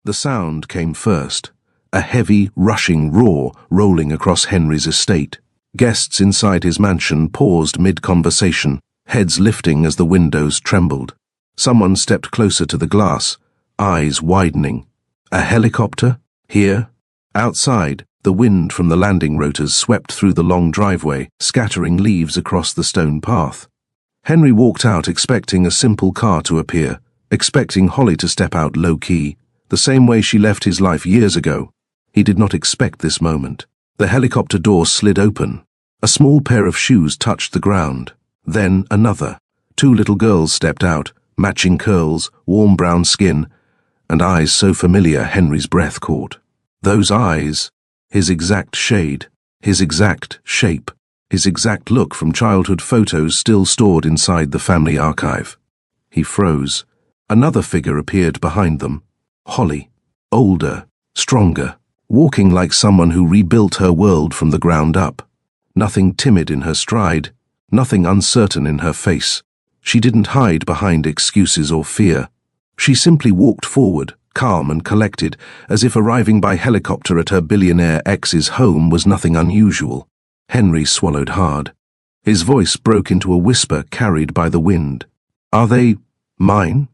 The sound came first, a heavy, rushing roar rolling across Henry's estate. Guests inside his mansion paused mid-conversation, heads lifting as the windows trembled. Someone stepped closer to the glass, eyes widening. A helicopter? Here? Outside, the wind from the landing rotors swept through the long driveway, scattering leaves across the stone path. Henry walked out expecting a simple car to appear, expecting Holly to step out low-key, the same way she left his life years ago. He did not expect this moment. The helicopter door slid open. A small pair of shoes touched the ground. Then another. Two little girls stepped out, matching curls, warm brown skin, and eyes so familiar Henry's breath caught. Those eyes, his exact shade, his exact shape, his exact look from childhood photos still stored inside the family archive. He froze. Another figure appeared behind them. Holly, older, stronger, walking like someone who rebuilt her world from the ground up. Nothing timid in her stride, nothing uncertain in her face. She didn't hide behind excuses or fear. She simply walked forward, calm and collected, as if arriving by helicopter at her billionaire ex's home was nothing unusual. Henry swallowed hard. His voice broke into a whisper carried by the wind. "Are they mine?"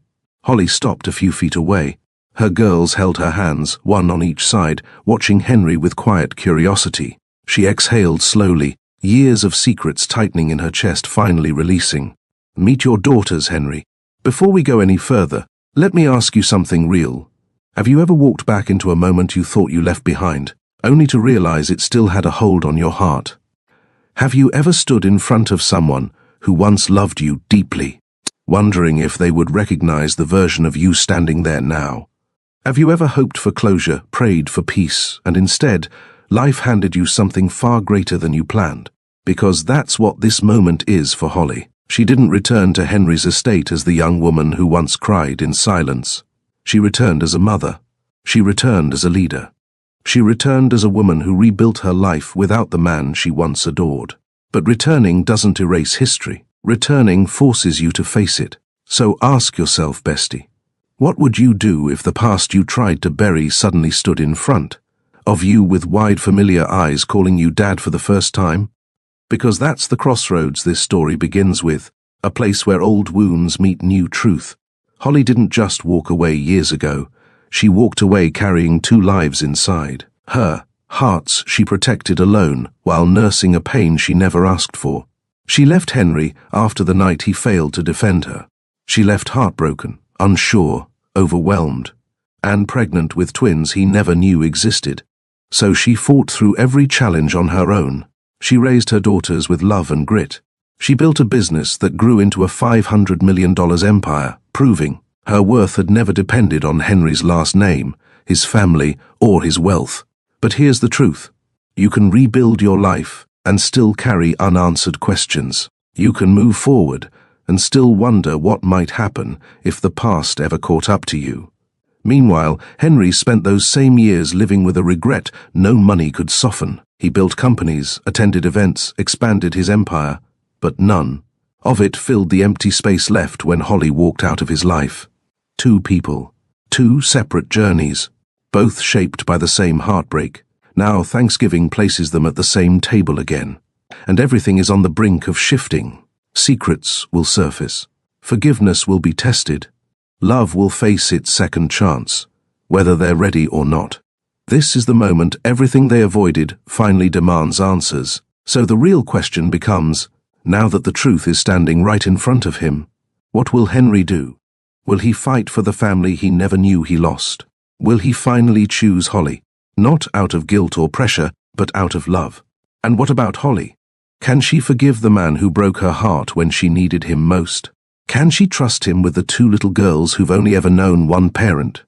Holly stopped a few feet away. Her girls held her hands, one on each side, watching Henry with quiet curiosity. She exhaled slowly, years of secrets tightening in her chest finally releasing. "Meet your daughters, Henry. Before we go any further, let me ask you something real. Have you ever walked back into a moment you thought you left behind, only to realize it still had a hold on your heart? Have you ever stood in front of someone who once loved you deeply, wondering if they would recognize the version of you standing there now? Have you ever hoped for closure, prayed for peace, and instead, life handed you something far greater than you planned? Because that's what this moment is for Holly. She didn't return to Henry's estate as the young woman who once cried in silence. She returned as a mother. She returned as a leader. She returned as a woman who rebuilt her life without the man she once adored. But returning doesn't erase history. Returning forces you to face it. So ask yourself, bestie, what would you do if the past you tried to bury suddenly stood in front of you with wide familiar eyes calling you dad for the first time? Because that's the crossroads this story begins with, a place where old wounds meet new truth. Holly didn't just walk away years ago. She walked away carrying two lives inside. Her hearts she protected alone while nursing a pain she never asked for. She left Henry after the night he failed to defend her. She left heartbroken, unsure, overwhelmed, and pregnant with twins he never knew existed. So she fought through every challenge on her own. She raised her daughters with love and grit. She built a business that grew into a $500 million empire, proving her worth had never depended on Henry's last name, his family, or his wealth. But here's the truth. You can rebuild your life and still carry unanswered questions. You can move forward and still wonder what might happen if the past ever caught up to you. Meanwhile, Henry spent those same years living with a regret no money could soften. He built companies, attended events, expanded his empire, but none of it filled the empty space left when Holly walked out of his life. Two people, two separate journeys, both shaped by the same heartbreak. Now Thanksgiving places them at the same table again, and everything is on the brink of shifting. Secrets will surface. Forgiveness will be tested. Love will face its second chance, whether they're ready or not. This is the moment everything they avoided finally demands answers. So the real question becomes, now that the truth is standing right in front of him, what will Henry do? Will he fight for the family he never knew he lost? Will he finally choose Holly, not out of guilt or pressure, but out of love? And what about Holly? Can she forgive the man who broke her heart when she needed him most? Can she trust him with the two little girls who've only ever known one parent?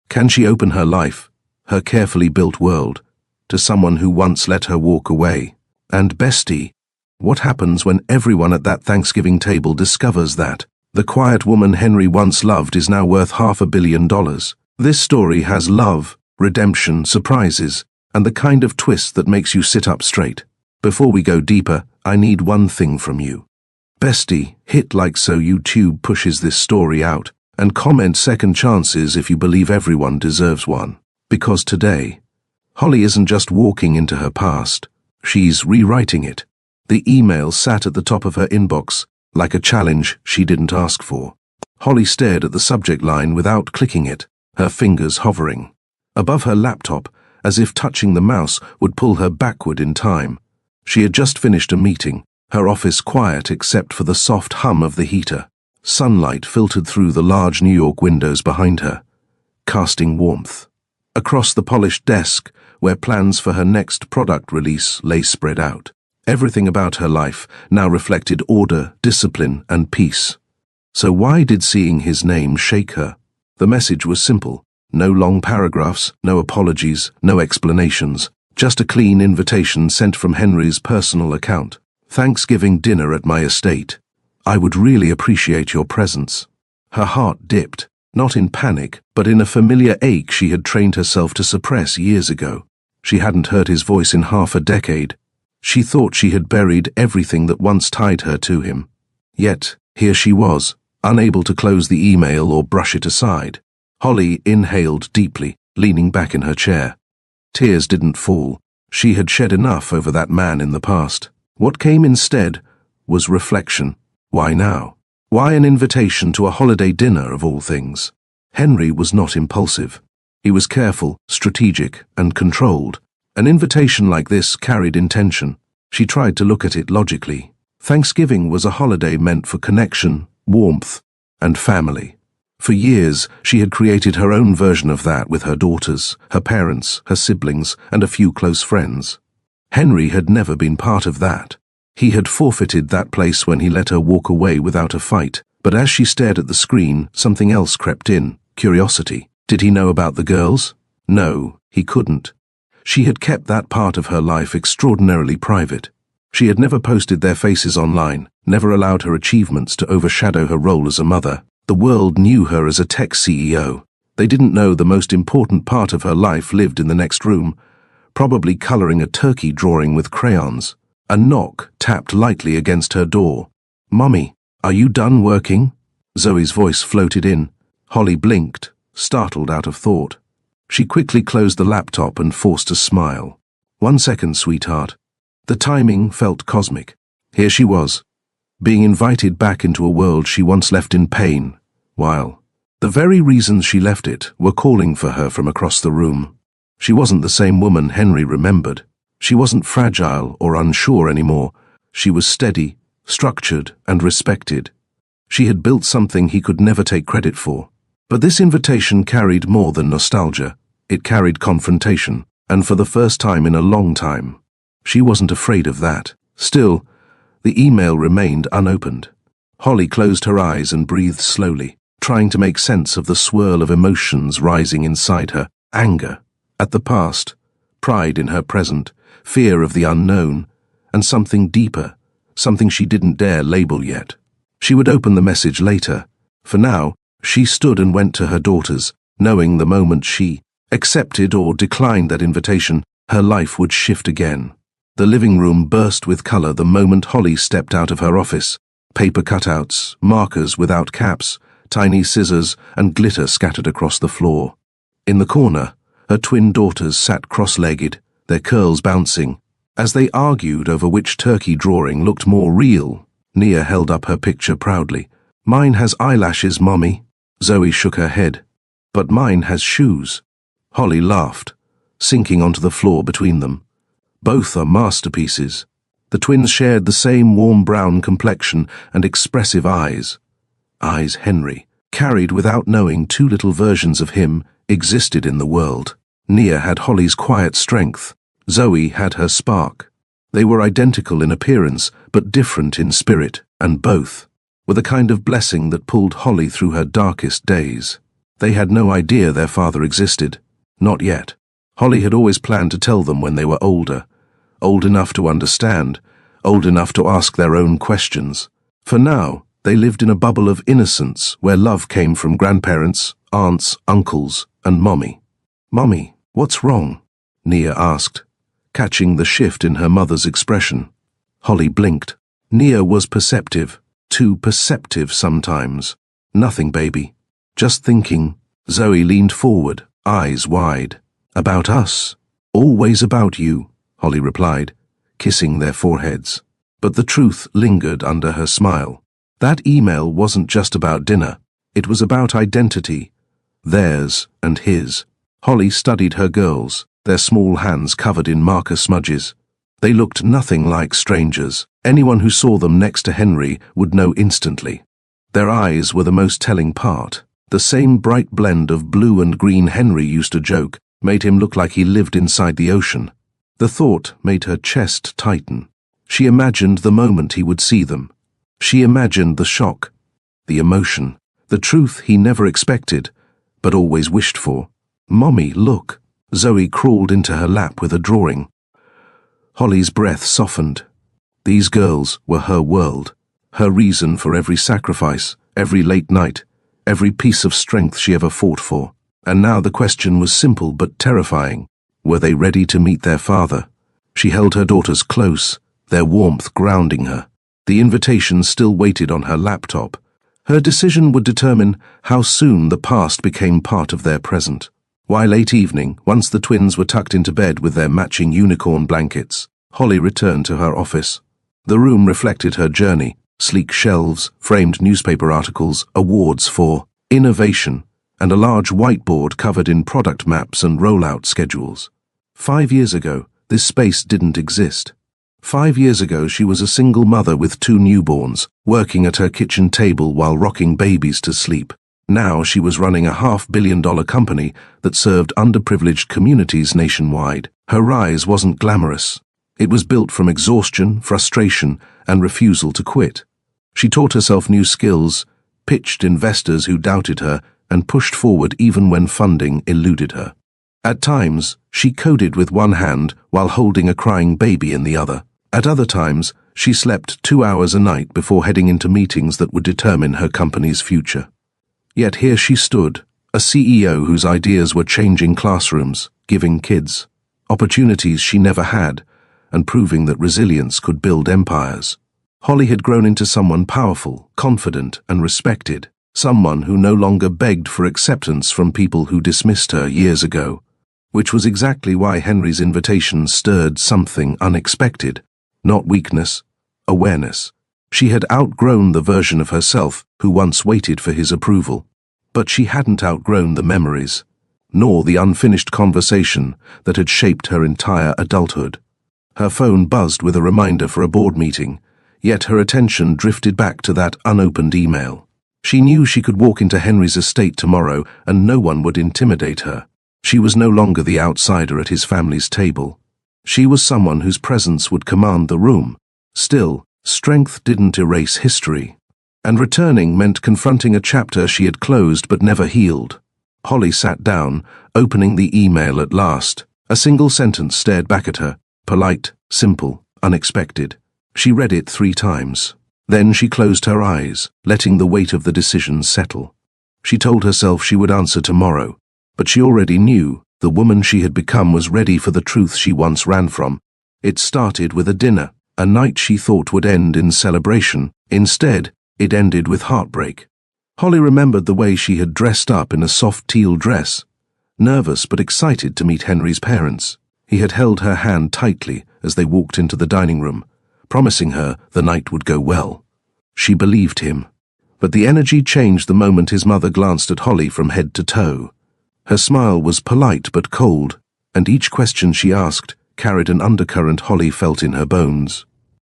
Can she open her life, her carefully built world, to someone who once let her walk away? And bestie, what happens when everyone at that Thanksgiving table discovers that the quiet woman Henry once loved is now worth $500 million? This story has love, redemption, surprises, and the kind of twist that makes you sit up straight. Before we go deeper, I need one thing from you. Bestie, hit like so YouTube pushes this story out, And comment second chances if you believe everyone deserves one. Because today, Holly isn't just walking into her past, she's rewriting it. The email sat at the top of her inbox, like a challenge she didn't ask for. Holly stared at the subject line without clicking it, her fingers hovering. Above her laptop, as if touching the mouse would pull her backward in time. She had just finished a meeting, her office quiet except for the soft hum of the heater. Sunlight filtered through the large New York windows behind her, casting warmth. Across the polished desk, where plans for her next product release lay spread out. Everything about her life now reflected order, discipline, and peace. So why did seeing his name shake her? The message was simple. No long paragraphs, no apologies, no explanations. Just a clean invitation sent from Henry's personal account. Thanksgiving dinner at my estate. I would really appreciate your presence. Her heart dipped, not in panic, but in a familiar ache she had trained herself to suppress years ago. She hadn't heard his voice in half a decade. She thought she had buried everything that once tied her to him. Yet, here she was, unable to close the email or brush it aside. Holly inhaled deeply, leaning back in her chair. Tears didn't fall. She had shed enough over that man in the past. What came instead was reflection. Why now? Why an invitation to a holiday dinner of all things? Henry was not impulsive. He was careful, strategic, and controlled. An invitation like this carried intention. She tried to look at it logically. Thanksgiving was a holiday meant for connection, warmth, and family. For years, she had created her own version of that with her daughters, her parents, her siblings, and a few close friends. Henry had never been part of that. He had forfeited that place when he let her walk away without a fight. But as she stared at the screen, something else crept in, curiosity. Did he know about the girls? No, he couldn't. She had kept that part of her life extraordinarily private. She had never posted their faces online, never allowed her achievements to overshadow her role as a mother. The world knew her as a tech CEO. They didn't know the most important part of her life lived in the next room, probably coloring a turkey drawing with crayons. A knock tapped lightly against her door. "Mummy, are you done working?" Zoe's voice floated in. Holly blinked, startled out of thought. She quickly closed the laptop and forced a smile. "1 second, sweetheart." The timing felt cosmic. Here she was, being invited back into a world she once left in pain, while the very reasons she left it were calling for her from across the room. She wasn't the same woman Henry remembered. She wasn't fragile or unsure anymore. She was steady, structured, and respected. She had built something he could never take credit for. But this invitation carried more than nostalgia. It carried confrontation, and for the first time in a long time. She wasn't afraid of that. Still, the email remained unopened. Holly closed her eyes and breathed slowly, trying to make sense of the swirl of emotions rising inside her. Anger at the past, pride in her present, fear of the unknown, and something deeper, something she didn't dare label yet. She would open the message later. For now, she stood and went to her daughters, knowing the moment she accepted or declined that invitation, her life would shift again. The living room burst with color the moment Holly stepped out of her office. Paper cutouts, markers without caps, tiny scissors, and glitter scattered across the floor. In the corner, her twin daughters sat cross-legged, their curls bouncing. As they argued over which turkey drawing looked more real, Nia held up her picture proudly. "Mine has eyelashes, Mommy." Zoe shook her head. "But mine has shoes." Holly laughed, sinking onto the floor between them. Both are masterpieces. The twins shared the same warm brown complexion and expressive eyes. Eyes Henry carried without knowing two little versions of him existed in the world. Nia had Holly's quiet strength. Zoe had her spark. They were identical in appearance, but different in spirit, and both were the kind of blessing that pulled Holly through her darkest days. They had no idea their father existed. Not yet. Holly had always planned to tell them when they were older. Old enough to understand, old enough to ask their own questions. For now, they lived in a bubble of innocence where love came from grandparents, aunts, uncles, and Mommy. "Mommy, what's wrong?" Nia asked, catching the shift in her mother's expression. Holly blinked. Nia was perceptive, too perceptive sometimes. "Nothing, baby. Just thinking. Zoe leaned forward, eyes wide. About us. Always about you, Holly replied, kissing their foreheads. But the truth lingered under her smile. That email wasn't just about dinner. It was about identity. Theirs and his. Holly studied her girls, their small hands covered in marker smudges. They looked nothing like strangers. Anyone who saw them next to Henry would know instantly. Their eyes were the most telling part. The same bright blend of blue and green Henry used to joke made him look like he lived inside the ocean. The thought made her chest tighten. She imagined the moment he would see them. She imagined the shock, the emotion, the truth he never expected, but always wished for. "Mommy, look." Zoe crawled into her lap with a drawing. Holly's breath softened. These girls were her world, her reason for every sacrifice, every late night, every piece of strength she ever fought for. And now the question was simple but terrifying. Were they ready to meet their father? She held her daughters close, their warmth grounding her. The invitation still waited on her laptop. Her decision would determine how soon the past became part of their present. By late evening, once the twins were tucked into bed with their matching unicorn blankets, Holly returned to her office. The room reflected her journey: sleek shelves, framed newspaper articles, awards for innovation, and a large whiteboard covered in product maps and rollout schedules. 5 years ago, this space didn't exist. 5 years ago, she was a single mother with 2 newborns, working at her kitchen table while rocking babies to sleep. Now she was running a $500 million company that served underprivileged communities nationwide. Her rise wasn't glamorous. It was built from exhaustion, frustration, and refusal to quit. She taught herself new skills, pitched investors who doubted her, and pushed forward even when funding eluded her. At times, she coded with one hand while holding a crying baby in the other. At other times, she slept 2 hours a night before heading into meetings that would determine her company's future. Yet here she stood, a CEO whose ideas were changing classrooms, giving kids opportunities she never had, and proving that resilience could build empires. Holly had grown into someone powerful, confident, and respected, someone who no longer begged for acceptance from people who dismissed her years ago, which was exactly why Henry's invitation stirred something unexpected, not weakness, awareness. She had outgrown the version of herself who once waited for his approval, but she hadn't outgrown the memories, nor the unfinished conversation that had shaped her entire adulthood. Her phone buzzed with a reminder for a board meeting, yet her attention drifted back to that unopened email. She knew she could walk into Henry's estate tomorrow and no one would intimidate her. She was no longer the outsider at his family's table. She was someone whose presence would command the room. Still, strength didn't erase history, and returning meant confronting a chapter she had closed but never healed. Holly sat down, opening the email at last. A single sentence stared back at her, polite, simple, unexpected. She read it 3 times. Then she closed her eyes, letting the weight of the decision settle. She told herself she would answer tomorrow, but she already knew the woman she had become was ready for the truth she once ran from. It started with a dinner. A night she thought would end in celebration. Instead, it ended with heartbreak. Holly remembered the way she had dressed up in a soft teal dress, nervous but excited to meet Henry's parents. He had held her hand tightly as they walked into the dining room, promising her the night would go well. She believed him. But the energy changed the moment his mother glanced at Holly from head to toe. Her smile was polite but cold, and each question she asked carried an undercurrent Holly felt in her bones.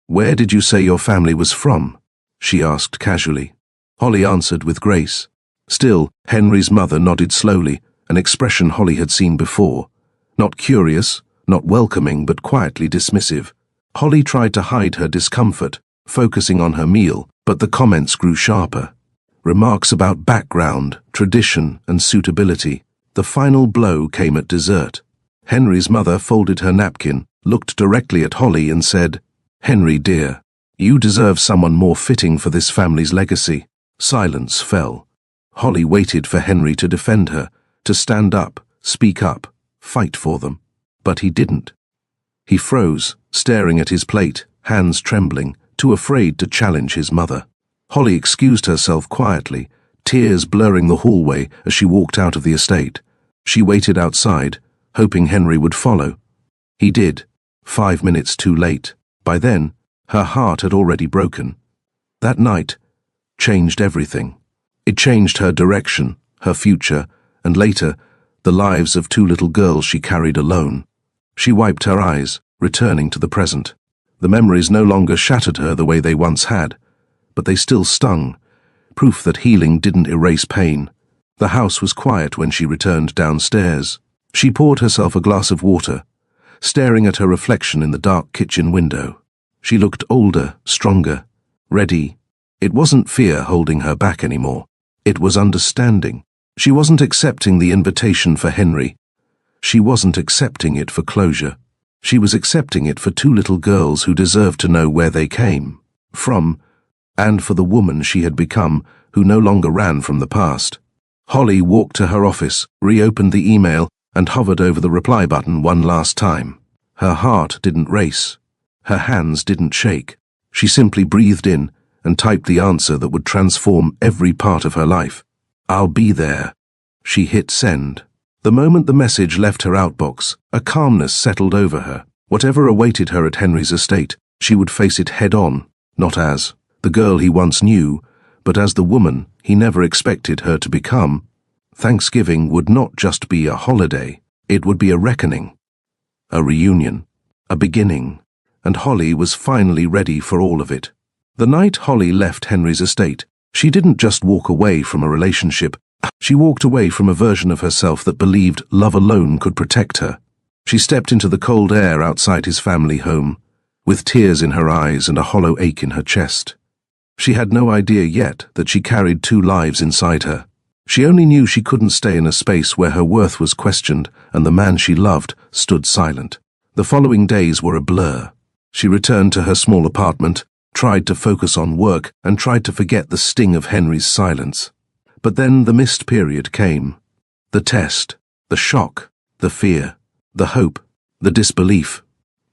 "Where did you say your family was from?" she asked casually. Holly answered with grace. Still, Henry's mother nodded slowly, an expression Holly had seen before. Not curious, not welcoming, but quietly dismissive. Holly tried to hide her discomfort, focusing on her meal, but the comments grew sharper. Remarks about background, tradition, and suitability. The final blow came at dessert. Henry's mother folded her napkin, looked directly at Holly and said, "Henry, dear, you deserve someone more fitting for this family's legacy." Silence fell. Holly waited for Henry to defend her, to stand up, speak up, fight for them. But he didn't. He froze, staring at his plate, hands trembling, too afraid to challenge his mother. Holly excused herself quietly, tears blurring the hallway as she walked out of the estate. She waited outside, hoping Henry would follow. He did, 5 minutes too late. By then, her heart had already broken. That night changed everything. It changed her direction, her future, and later, the lives of 2 little girls she carried alone. She wiped her eyes, returning to the present. The memories no longer shattered her the way they once had, but they still stung, proof that healing didn't erase pain. The house was quiet when she returned downstairs. She poured herself a glass of water, staring at her reflection in the dark kitchen window. She looked older, stronger, ready. It wasn't fear holding her back anymore. It was understanding. She wasn't accepting the invitation for Henry. She wasn't accepting it for closure. She was accepting it for 2 little girls who deserved to know where they came from, and for the woman she had become, who no longer ran from the past. Holly walked to her office, reopened the email, and hovered over the reply button one last time. Her heart didn't race. Her hands didn't shake. She simply breathed in and typed the answer that would transform every part of her life. "I'll be there." She hit send. The moment the message left her outbox, a calmness settled over her. Whatever awaited her at Henry's estate, she would face it head-on, not as the girl he once knew, but as the woman he never expected her to become. Thanksgiving would not just be a holiday, it would be a reckoning, a reunion, a beginning, and Holly was finally ready for all of it. The night Holly left Henry's estate, she didn't just walk away from a relationship, she walked away from a version of herself that believed love alone could protect her. She stepped into the cold air outside his family home, with tears in her eyes and a hollow ache in her chest. She had no idea yet that she carried 2 lives inside her. She only knew she couldn't stay in a space where her worth was questioned and the man she loved stood silent. The following days were a blur. She returned to her small apartment, tried to focus on work, and tried to forget the sting of Henry's silence. But then the missed period came. The test, the shock, the fear, the hope, the disbelief.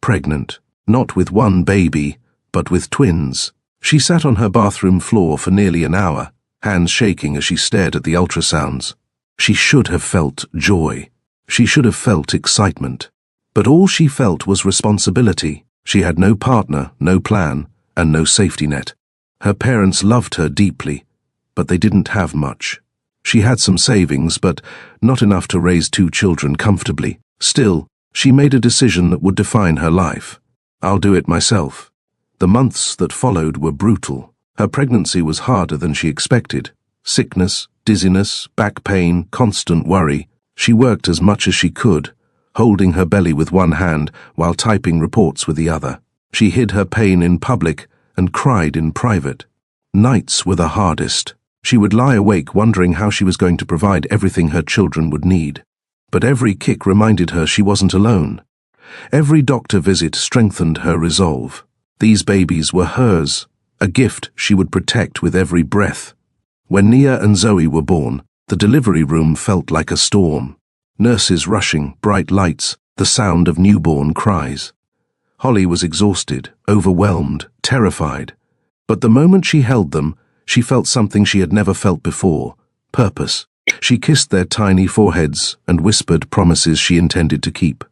Pregnant, not with 1 baby, but with twins. She sat on her bathroom floor for nearly an hour, hands shaking as she stared at the ultrasounds. She should have felt joy. She should have felt excitement. But all she felt was responsibility. She had no partner, no plan, and no safety net. Her parents loved her deeply, but they didn't have much. She had some savings, but not enough to raise 2 children comfortably. Still, she made a decision that would define her life. "I'll do it myself." The months that followed were brutal. Her pregnancy was harder than she expected. Sickness, dizziness, back pain, constant worry. She worked as much as she could, holding her belly with 1 hand while typing reports with the other. She hid her pain in public and cried in private. Nights were the hardest. She would lie awake wondering how she was going to provide everything her children would need. But every kick reminded her she wasn't alone. Every doctor visit strengthened her resolve. These babies were hers, a gift she would protect with every breath. When Nia and Zoe were born, the delivery room felt like a storm. Nurses rushing, bright lights, the sound of newborn cries. Holly was exhausted, overwhelmed, terrified. But the moment she held them, she felt something she had never felt before: purpose. She kissed their tiny foreheads and whispered promises she intended to keep.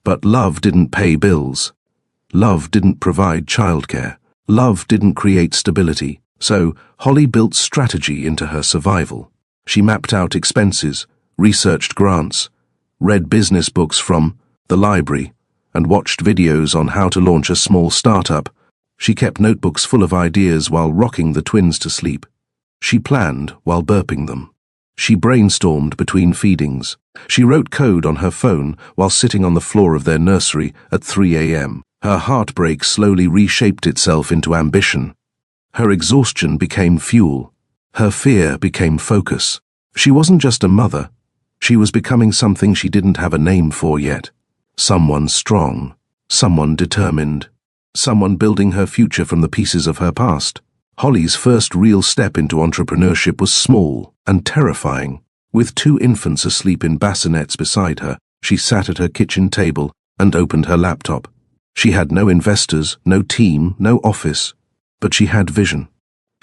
But love didn't pay bills. Love didn't provide childcare. Love didn't create stability. So Holly built strategy into her survival. She mapped out expenses, researched grants, read business books from the library, and watched videos on how to launch a small startup. She kept notebooks full of ideas while rocking the twins to sleep. She planned while burping them. She brainstormed between feedings. She wrote code on her phone while sitting on the floor of their nursery at 3 a.m. Her heartbreak slowly reshaped itself into ambition. Her exhaustion became fuel. Her fear became focus. She wasn't just a mother. She was becoming something she didn't have a name for yet. Someone strong. Someone determined. Someone building her future from the pieces of her past. Holly's first real step into entrepreneurship was small and terrifying. With 2 infants asleep in bassinets beside her, she sat at her kitchen table and opened her laptop. She had no investors, no team, no office, but she had vision.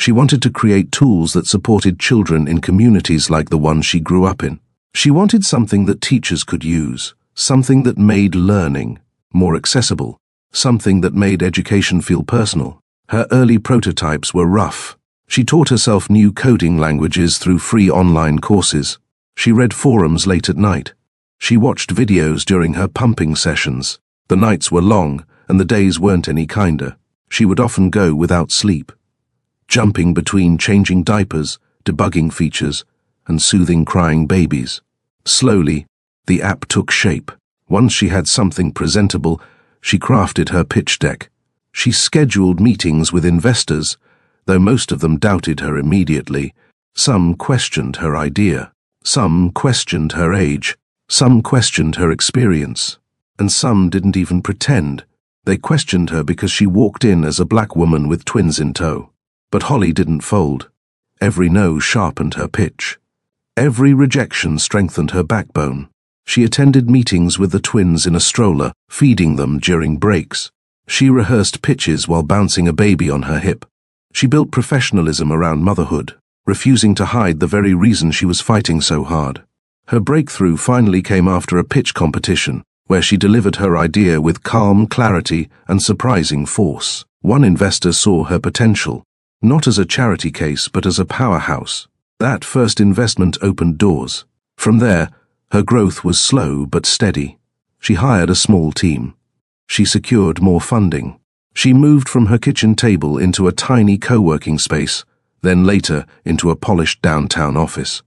She wanted to create tools that supported children in communities like the one she grew up in. She wanted something that teachers could use, something that made learning more accessible, something that made education feel personal. Her early prototypes were rough. She taught herself new coding languages through free online courses. She read forums late at night. She watched videos during her pumping sessions. The nights were long, and the days weren't any kinder. She would often go without sleep, jumping between changing diapers, debugging features, and soothing crying babies. Slowly, the app took shape. Once she had something presentable, she crafted her pitch deck. She scheduled meetings with investors, though most of them doubted her immediately. Some questioned her idea. Some questioned her age. Some questioned her experience. And some didn't even pretend. They questioned her because she walked in as a black woman with twins in tow. But Holly didn't fold. Every no sharpened her pitch. Every rejection strengthened her backbone. She attended meetings with the twins in a stroller, feeding them during breaks. She rehearsed pitches while bouncing a baby on her hip. She built professionalism around motherhood, refusing to hide the very reason she was fighting so hard. Her breakthrough finally came after a pitch competition, where she delivered her idea with calm clarity and surprising force. One investor saw her potential, not as a charity case but as a powerhouse. That first investment opened doors. From there, her growth was slow but steady. She hired a small team. She secured more funding. She moved from her kitchen table into a tiny co-working space, then later into a polished downtown office.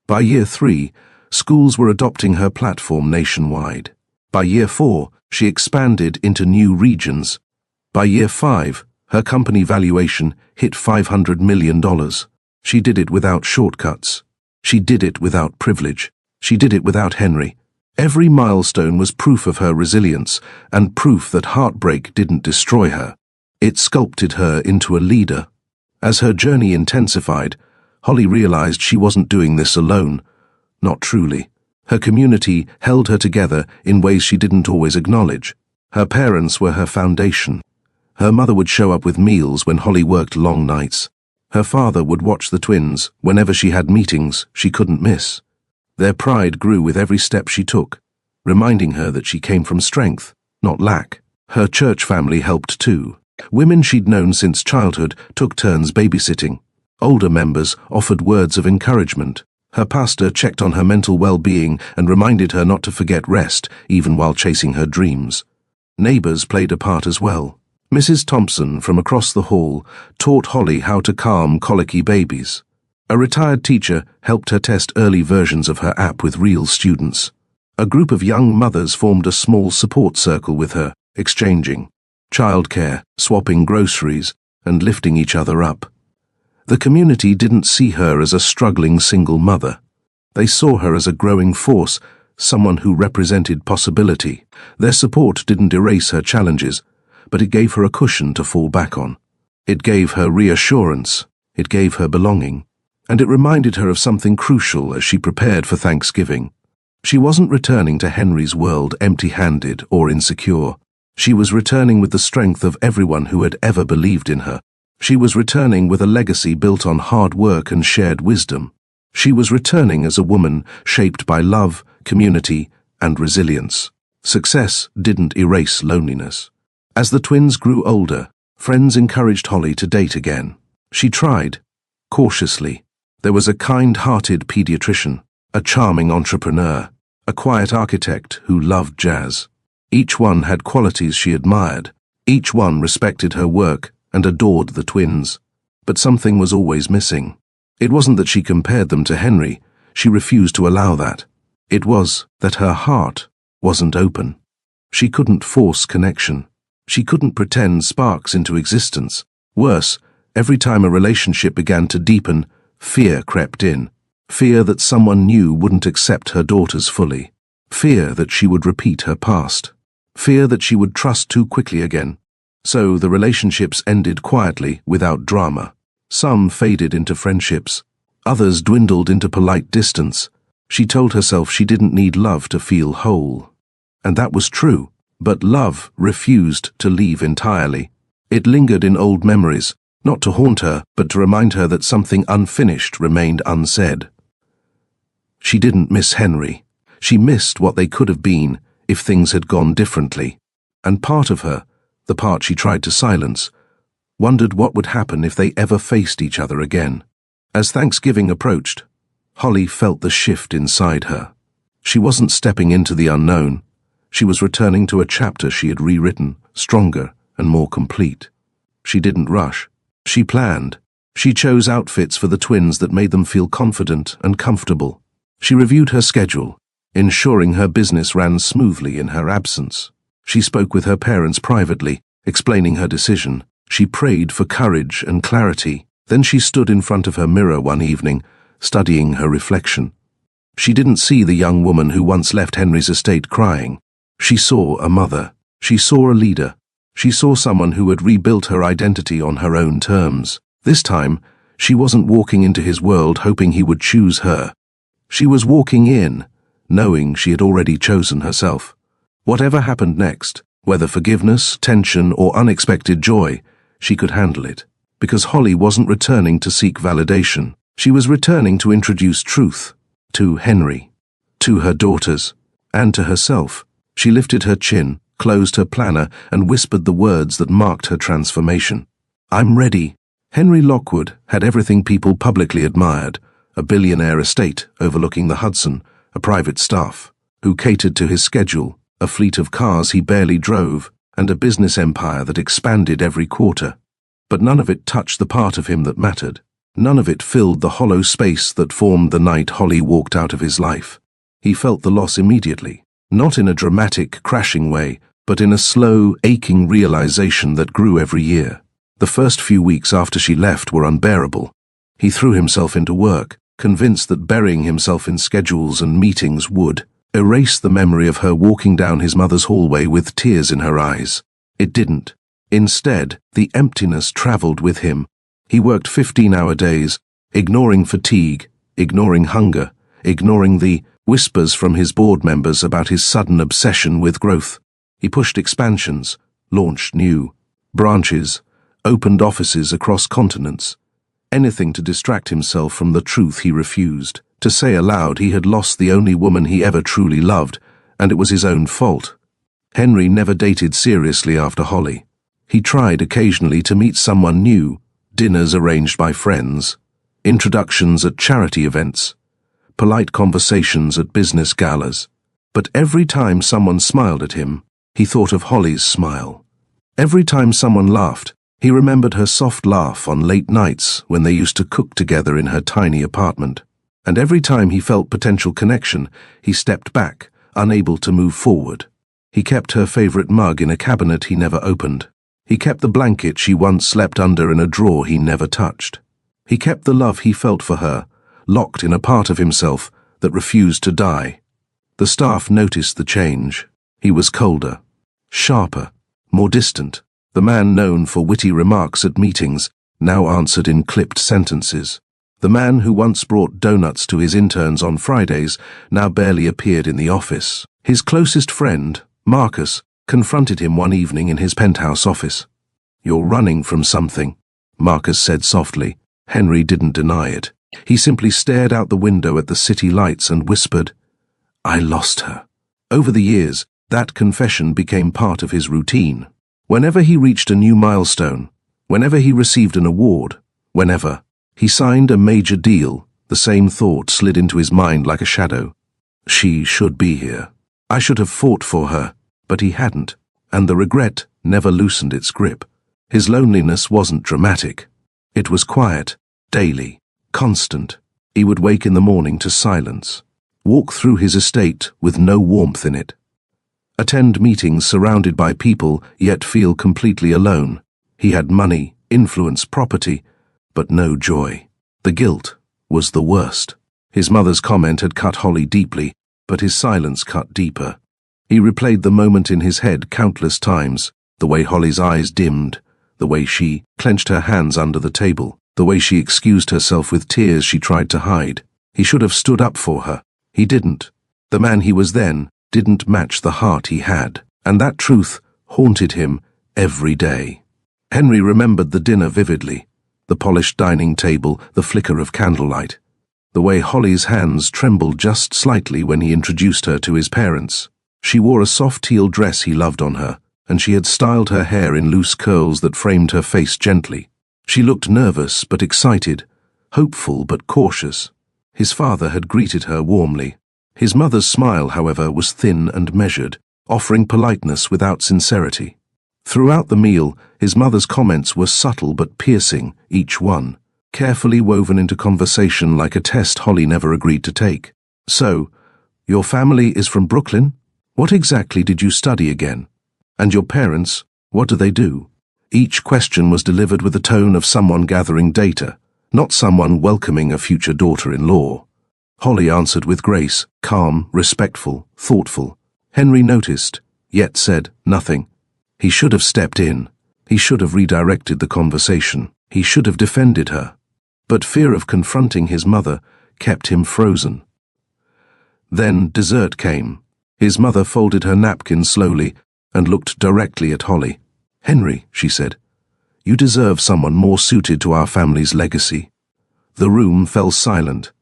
By year 3, schools were adopting her platform nationwide. By year 4, she expanded into new regions. By year 5, her company valuation hit $500 million. She did it without shortcuts. She did it without privilege. She did it without Henry. Every milestone was proof of her resilience and proof that heartbreak didn't destroy her. It sculpted her into a leader. As her journey intensified, Holly realized she wasn't doing this alone. Not truly. Her community held her together in ways she didn't always acknowledge. Her parents were her foundation. Her mother would show up with meals when Holly worked long nights. Her father would watch the twins whenever she had meetings she couldn't miss. Their pride grew with every step she took, reminding her that she came from strength, not lack. Her church family helped too. Women she'd known since childhood took turns babysitting. Older members offered words of encouragement. Her pastor checked on her mental well-being and reminded her not to forget rest, even while chasing her dreams. Neighbors played a part as well. Mrs. Thompson from across the hall taught Holly how to calm colicky babies. A retired teacher helped her test early versions of her app with real students. A group of young mothers formed a small support circle with her, exchanging childcare, swapping groceries, and lifting each other up. The community didn't see her as a struggling single mother. They saw her as a growing force, someone who represented possibility. Their support didn't erase her challenges, but it gave her a cushion to fall back on. It gave her reassurance. It gave her belonging. And it reminded her of something crucial as she prepared for Thanksgiving. She wasn't returning to Henry's world empty-handed or insecure. She was returning with the strength of everyone who had ever believed in her. She was returning with a legacy built on hard work and shared wisdom. She was returning as a woman shaped by love, community, and resilience. Success didn't erase loneliness. As the twins grew older, friends encouraged Holly to date again. She tried, cautiously. There was a kind-hearted pediatrician, a charming entrepreneur, a quiet architect who loved jazz. Each one had qualities she admired. Each one respected her work and adored the twins. But something was always missing. It wasn't that she compared them to Henry. She refused to allow that. It was that her heart wasn't open. She couldn't force connection. She couldn't pretend sparks into existence. Worse, every time a relationship began to deepen, fear crept in. Fear that someone new wouldn't accept her daughters fully. Fear that she would repeat her past. Fear that she would trust too quickly again. So the relationships ended quietly, without drama. Some faded into friendships. Others dwindled into polite distance. She told herself she didn't need love to feel whole. And that was true. But love refused to leave entirely. It lingered in old memories, Not to haunt her, but to remind her that something unfinished remained unsaid. She didn't miss Henry. She missed what they could have been if things had gone differently. And part of her, the part she tried to silence, wondered what would happen if they ever faced each other again. As Thanksgiving approached, Holly felt the shift inside her. She wasn't stepping into the unknown. She was returning to a chapter she had rewritten, stronger and more complete. She didn't rush. She planned. She chose outfits for the twins that made them feel confident and comfortable. She reviewed her schedule, ensuring her business ran smoothly in her absence. She spoke with her parents privately, explaining her decision. She prayed for courage and clarity. Then she stood in front of her mirror one evening, studying her reflection. She didn't see the young woman who once left Henry's estate crying. She saw a mother. She saw a leader. She saw someone who had rebuilt her identity on her own terms. This time, she wasn't walking into his world hoping he would choose her. She was walking in, knowing she had already chosen herself. Whatever happened next, whether forgiveness, tension, or unexpected joy, she could handle it. Because Holly wasn't returning to seek validation. She was returning to introduce truth. To Henry, to her daughters, and to herself. She lifted her chin, closed her planner, and whispered the words that marked her transformation. "I'm ready." Henry Lockwood had everything people publicly admired: a billionaire estate overlooking the Hudson, a private staff who catered to his schedule, a fleet of cars he barely drove, and a business empire that expanded every quarter. But none of it touched the part of him that mattered. None of it filled the hollow space that formed the night Holly walked out of his life. He felt the loss immediately, not in a dramatic, crashing way, but in a slow, aching realization that grew every year. The first few weeks after she left were unbearable. He threw himself into work, convinced that burying himself in schedules and meetings would erase the memory of her walking down his mother's hallway with tears in her eyes. It didn't. Instead, the emptiness traveled with him. He worked 15-hour days, ignoring fatigue, ignoring hunger, ignoring the whispers from his board members about his sudden obsession with growth. He pushed expansions, launched new branches, opened offices across continents. Anything to distract himself from the truth he refused. To say aloud he had lost the only woman he ever truly loved, and it was his own fault. Henry never dated seriously after Holly. He tried occasionally to meet someone new, dinners arranged by friends, introductions at charity events, polite conversations at business galas. But every time someone smiled at him, he thought of Holly's smile. Every time someone laughed, he remembered her soft laugh on late nights when they used to cook together in her tiny apartment. And every time he felt potential connection, he stepped back, unable to move forward. He kept her favorite mug in a cabinet he never opened. He kept the blanket she once slept under in a drawer he never touched. He kept the love he felt for her, locked in a part of himself that refused to die. The staff noticed the change. He was colder, sharper, more distant. The man known for witty remarks at meetings now answered in clipped sentences. The man who once brought donuts to his interns on Fridays now barely appeared in the office. His closest friend, Marcus, confronted him one evening in his penthouse office. "You're running from something," Marcus said softly. Henry didn't deny it. He simply stared out the window at the city lights and whispered, "I lost her." Over the years, that confession became part of his routine. Whenever he reached a new milestone, whenever he received an award, whenever he signed a major deal, the same thought slid into his mind like a shadow. She should be here. I should have fought for her. But he hadn't, and the regret never loosened its grip. His loneliness wasn't dramatic. It was quiet, daily, constant. He would wake in the morning to silence, walk through his estate with no warmth in it, attend meetings surrounded by people yet feel completely alone. He had money, influence, property, but no joy. The guilt was the worst. His mother's comment had cut Holly deeply, but his silence cut deeper. He replayed the moment in his head countless times, the way Holly's eyes dimmed, the way she clenched her hands under the table, the way she excused herself with tears she tried to hide. He should have stood up for her. He didn't. The man he was then didn't match the heart he had, and that truth haunted him every day. Henry remembered the dinner vividly, The polished dining table, the flicker of candlelight. The way Holly's hands trembled just slightly when he introduced her to his parents. She wore a soft teal dress he loved on her, and she had styled her hair in loose curls that framed her face gently. She looked nervous but excited, hopeful but cautious. His father had greeted her warmly. His mother's smile, however, was thin and measured, offering politeness without sincerity. Throughout the meal, his mother's comments were subtle but piercing, each one, carefully woven into conversation like a test Holly never agreed to take. "So, your family is from Brooklyn? What exactly did you study again? And your parents, what do they do?" Each question was delivered with the tone of someone gathering data, not someone welcoming a future daughter-in-law. Holly answered with grace, calm, respectful, thoughtful. Henry noticed, yet said nothing. He should have stepped in. He should have redirected the conversation. He should have defended her. But fear of confronting his mother kept him frozen. Then dessert came. His mother folded her napkin slowly and looked directly at Holly. "Henry," she said, "you deserve someone more suited to our family's legacy." The room fell silent.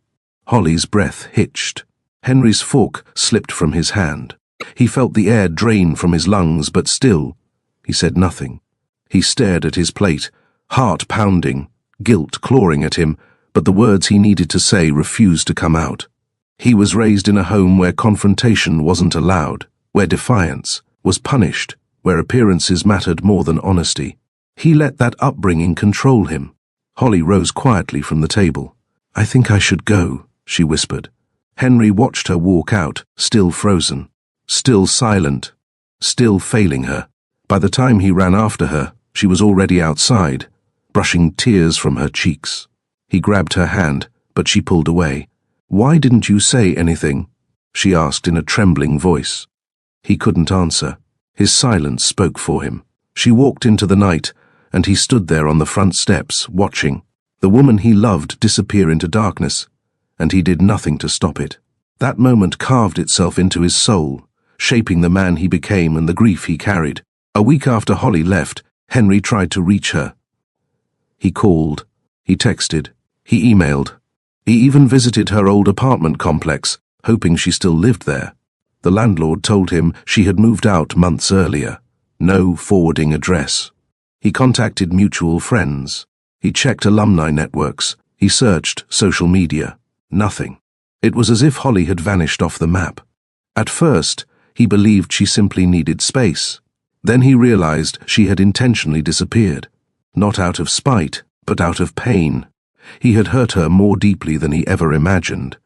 Holly's breath hitched. Henry's fork slipped from his hand. He felt the air drain from his lungs, but still, he said nothing. He stared at his plate, heart pounding, guilt clawing at him, but the words he needed to say refused to come out. He was raised in a home where confrontation wasn't allowed, where defiance was punished, where appearances mattered more than honesty. He let that upbringing control him. Holly rose quietly from the table. "I think I should go," she whispered. Henry watched her walk out, still frozen, still silent, still failing her. By the time he ran after her, she was already outside, brushing tears from her cheeks. He grabbed her hand, but she pulled away. "Why didn't you say anything?" she asked in a trembling voice. He couldn't answer. His silence spoke for him. She walked into the night, and he stood there on the front steps, watching the woman he loved disappear into darkness, and he did nothing to stop it. That moment carved itself into his soul, shaping the man he became and the grief he carried. A week after Holly left, Henry tried to reach her. He called, he texted, he emailed. He even visited her old apartment complex, hoping she still lived there. The landlord told him she had moved out months earlier. No forwarding address. He contacted mutual friends. He checked alumni networks. He searched social media. Nothing. It was as if Holly had vanished off the map. At first, he believed she simply needed space. Then he realized she had intentionally disappeared. Not out of spite, but out of pain. He had hurt her more deeply than he ever imagined.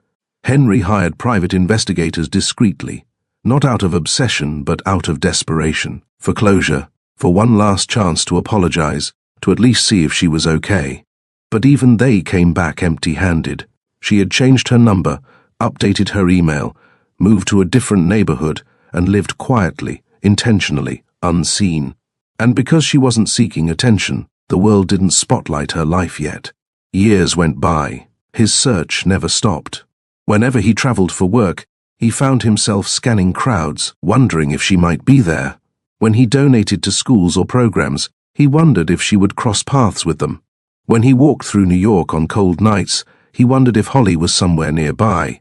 Henry hired private investigators discreetly, not out of obsession but out of desperation, for closure, for one last chance to apologize, to at least see if she was okay. But even they came back empty-handed. She had changed her number, updated her email, moved to a different neighborhood, and lived quietly, intentionally, unseen. And because she wasn't seeking attention, the world didn't spotlight her life yet. Years went by. His search never stopped. Whenever he traveled for work, he found himself scanning crowds, wondering if she might be there. When he donated to schools or programs, he wondered if she would cross paths with them. When he walked through New York on cold nights, he wondered if Holly was somewhere nearby,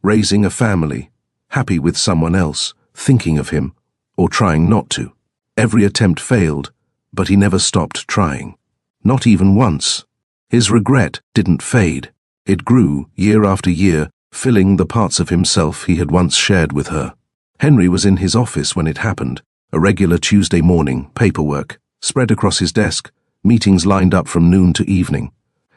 raising a family, happy with someone else, thinking of him, or trying not to. Every attempt failed, but he never stopped trying. Not even once. His regret didn't fade. It grew, year after year, filling the parts of himself he had once shared with her. Henry was in his office when it happened, a regular Tuesday morning, paperwork, spread across his desk, meetings lined up from noon to evening.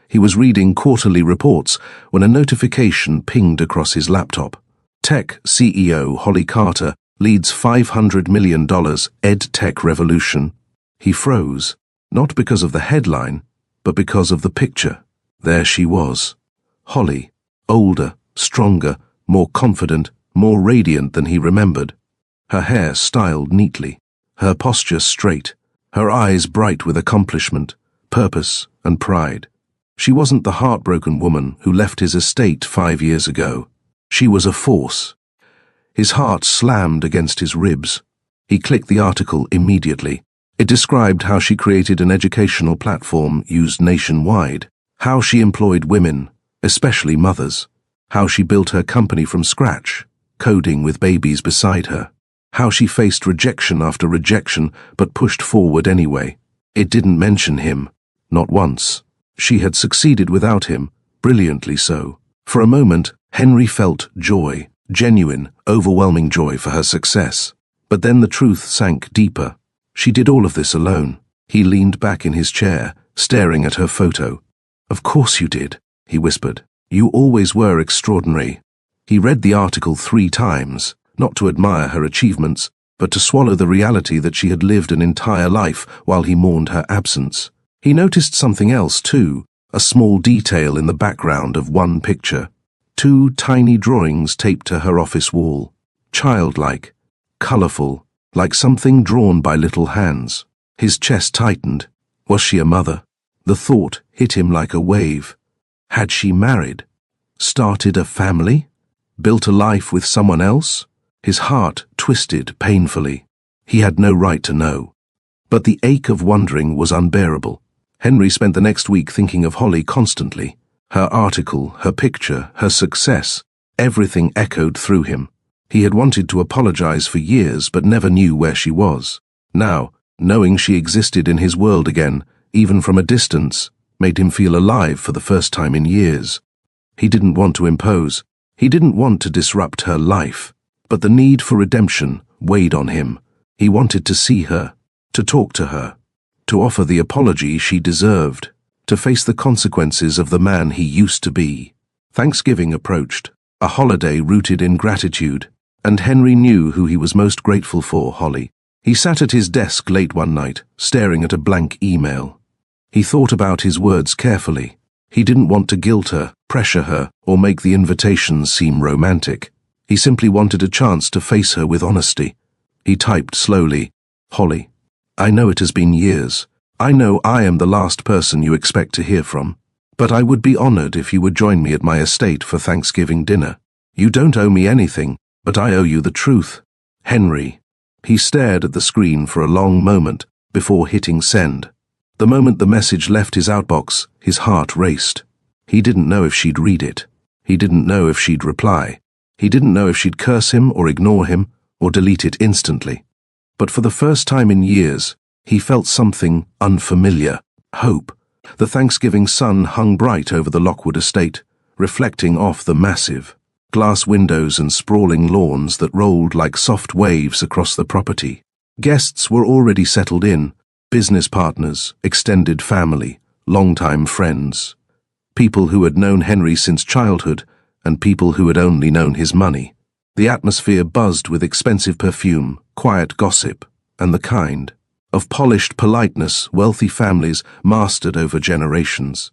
He was reading quarterly reports when a notification pinged across his laptop. Tech CEO Holly Carter leads $500 million ed-tech revolution. He froze, not because of the headline, but because of the picture. There she was. Holly, older, stronger, more confident, more radiant than he remembered. Her hair styled neatly, her posture straight, her eyes bright with accomplishment, purpose, and pride. She wasn't the heartbroken woman who left his estate 5 years ago. She was a force. His heart slammed against his ribs. He clicked the article immediately. It described how she created an educational platform used nationwide, how she employed women, especially mothers, how she built her company from scratch, coding with babies beside her, how she faced rejection after rejection but pushed forward anyway. It didn't mention him, not once. She had succeeded without him, brilliantly so. For a moment, Henry felt joy, genuine, overwhelming joy for her success. But then the truth sank deeper. She did all of this alone. He leaned back in his chair, staring at her photo. "Of course you did," he whispered. "You always were extraordinary." He read the article 3 times, not to admire her achievements, but to swallow the reality that she had lived an entire life while he mourned her absence. He noticed something else too, a small detail in the background of one picture. 2 tiny drawings taped to her office wall. Childlike, colorful, like something drawn by little hands. His chest tightened. Was she a mother? The thought hit him like a wave. Had she married? Started a family? Built a life with someone else? His heart twisted painfully. He had no right to know. But the ache of wondering was unbearable. Henry spent the next week thinking of Holly constantly. Her article, her picture, her success, everything echoed through him. He had wanted to apologize for years but never knew where she was. Now, knowing she existed in his world again, even from a distance, made him feel alive for the first time in years. He didn't want to impose. He didn't want to disrupt her life. But the need for redemption weighed on him. He wanted to see her, to talk to her, to offer the apology she deserved, to face the consequences of the man he used to be. Thanksgiving approached, a holiday rooted in gratitude, and Henry knew who he was most grateful for, Holly. He sat at his desk late one night, staring at a blank email. He thought about his words carefully. He didn't want to guilt her, pressure her, or make the invitations seem romantic. He simply wanted a chance to face her with honesty. He typed slowly, "Holly, I know it has been years. I know I am the last person you expect to hear from. But I would be honored if you would join me at my estate for Thanksgiving dinner. You don't owe me anything, but I owe you the truth. Henry." He stared at the screen for a long moment before hitting send. The moment the message left his outbox, his heart raced. He didn't know if she'd read it. He didn't know if she'd reply. He didn't know if she'd curse him or ignore him or delete it instantly. But for the first time in years, he felt something unfamiliar. Hope. The Thanksgiving sun hung bright over the Lockwood estate, reflecting off the massive glass windows and sprawling lawns that rolled like soft waves across the property. Guests were already settled in, business partners, extended family, longtime friends. People who had known Henry since childhood, and people who had only known his money. The atmosphere buzzed with expensive perfume, quiet gossip, and the kind of polished politeness wealthy families mastered over generations.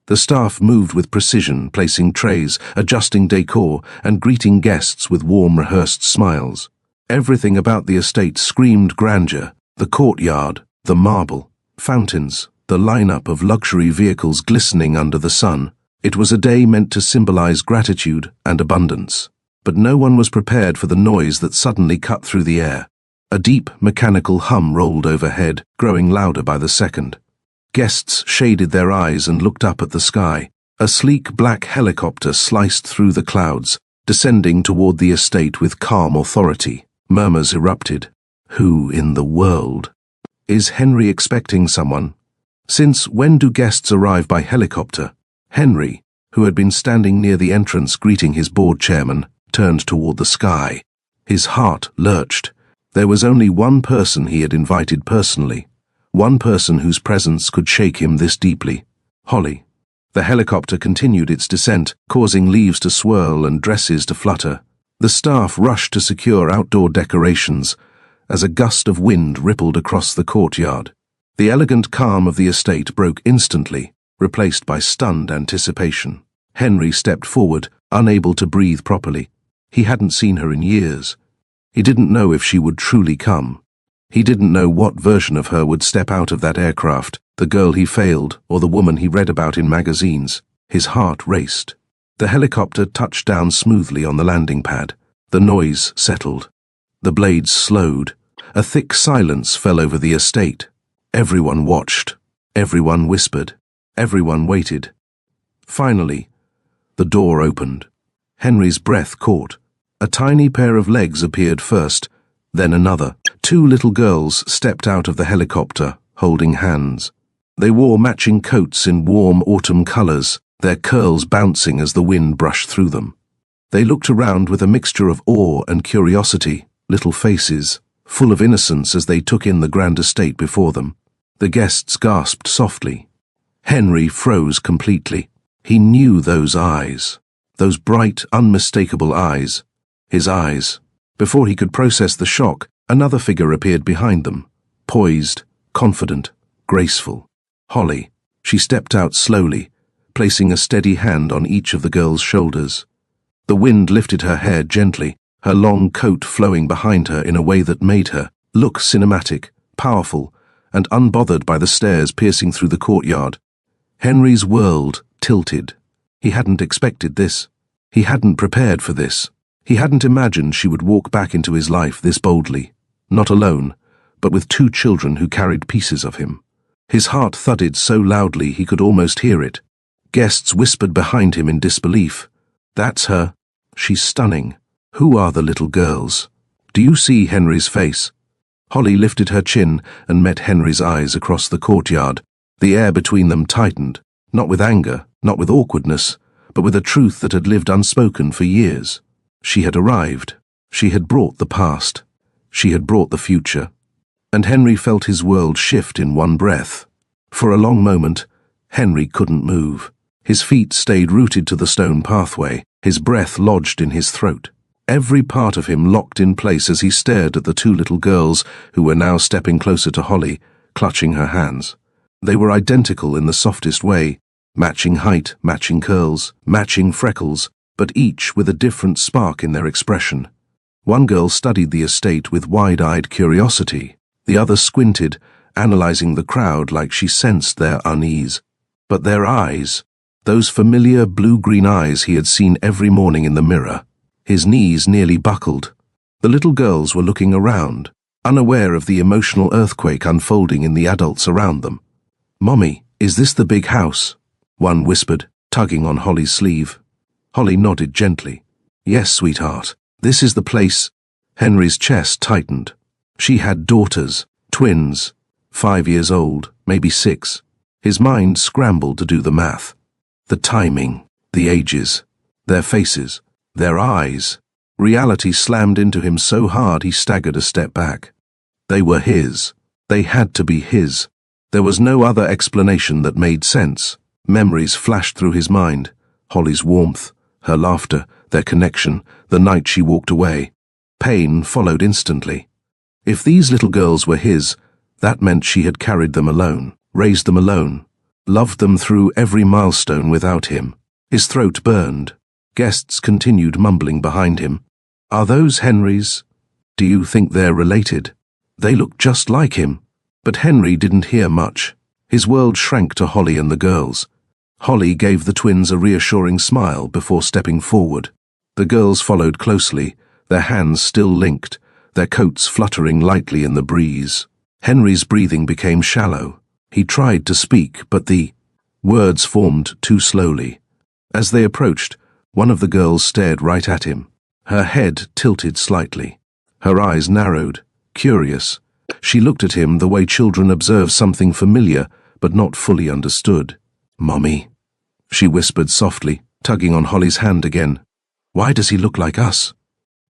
The staff moved with precision, placing trays, adjusting decor, and greeting guests with warm, rehearsed smiles. Everything about the estate screamed grandeur: the courtyard, the marble, fountains, the lineup of luxury vehicles glistening under the sun. It was a day meant to symbolize gratitude and abundance. But no one was prepared for the noise that suddenly cut through the air. A deep, mechanical hum rolled overhead, growing louder by the second. Guests shaded their eyes and looked up at the sky. A sleek black helicopter sliced through the clouds, descending toward the estate with calm authority. Murmurs erupted. Who in the world? Is Henry expecting someone? Since when do guests arrive by helicopter? Henry, who had been standing near the entrance greeting his board chairman, turned toward the sky. His heart lurched. There was only one person he had invited personally, one person whose presence could shake him this deeply: Holly. The helicopter continued its descent, causing leaves to swirl and dresses to flutter. The staff rushed to secure outdoor decorations as a gust of wind rippled across the courtyard. The elegant calm of the estate broke instantly, replaced by stunned anticipation. Henry stepped forward, unable to breathe properly. He hadn't seen her in years. He didn't know if she would truly come. He didn't know what version of her would step out of that aircraft, the girl he failed or the woman he read about in magazines. His heart raced. The helicopter touched down smoothly on the landing pad. The noise settled. The blades slowed. A thick silence fell over the estate. Everyone watched. Everyone whispered. Everyone waited. Finally, the door opened. Henry's breath caught. A tiny pair of legs appeared first, then another. Two little girls stepped out of the helicopter, holding hands. They wore matching coats in warm autumn colors, their curls bouncing as the wind brushed through them. They looked around with a mixture of awe and curiosity, little faces, full of innocence as they took in the grand estate before them. The guests gasped softly. Henry froze completely. He knew those eyes. Those bright, unmistakable eyes. His eyes. Before he could process the shock, another figure appeared behind them, poised, confident, graceful. Holly. She stepped out slowly, placing a steady hand on each of the girls' shoulders. The wind lifted her hair gently, her long coat flowing behind her in a way that made her look cinematic, powerful, and unbothered by the stares piercing through the courtyard. Henry's world tilted. He hadn't expected this. He hadn't prepared for this. He hadn't imagined she would walk back into his life this boldly, not alone, but with two children who carried pieces of him. His heart thudded so loudly he could almost hear it. Guests whispered behind him in disbelief. "That's her. She's stunning. Who are the little girls? Do you see Henry's face?" Holly lifted her chin and met Henry's eyes across the courtyard. The air between them tightened, not with anger, not with awkwardness, but with a truth that had lived unspoken for years. She had arrived. She had brought the past. She had brought the future. And Henry felt his world shift in one breath. For a long moment, Henry couldn't move. His feet stayed rooted to the stone pathway, his breath lodged in his throat. Every part of him locked in place as he stared at the two little girls who were now stepping closer to Holly, clutching her hands. They were identical in the softest way, matching height, matching curls, matching freckles, but each with a different spark in their expression. One girl studied the estate with wide-eyed curiosity. The other squinted, analyzing the crowd like she sensed their unease. But their eyes, those familiar blue-green eyes he had seen every morning in the mirror. His knees nearly buckled. The little girls were looking around, unaware of the emotional earthquake unfolding in the adults around them. "Mommy, is this the big house?" one whispered, tugging on Holly's sleeve. Holly nodded gently. "Yes, sweetheart, this is the place." Henry's chest tightened. She had daughters, twins, 5 years old, maybe 6. His mind scrambled to do the math. The timing, the ages, their faces, their eyes. Reality slammed into him so hard he staggered a step back. They were his. They had to be his. There was no other explanation that made sense. Memories flashed through his mind. Holly's warmth, her laughter, their connection, the night she walked away. Pain followed instantly. If these little girls were his, that meant she had carried them alone, raised them alone, loved them through every milestone without him. His throat burned. Guests continued mumbling behind him. "Are those Henry's? Do you think they're related? They look just like him." But Henry didn't hear much. His world shrank to Holly and the girls. Holly gave the twins a reassuring smile before stepping forward. The girls followed closely, their hands still linked, their coats fluttering lightly in the breeze. Henry's breathing became shallow. He tried to speak, but the words formed too slowly. As they approached, one of the girls stared right at him. Her head tilted slightly. Her eyes narrowed, curious. She looked at him the way children observe something familiar but not fully understood. "Mommy," she whispered softly, tugging on Holly's hand again. "Why does he look like us?"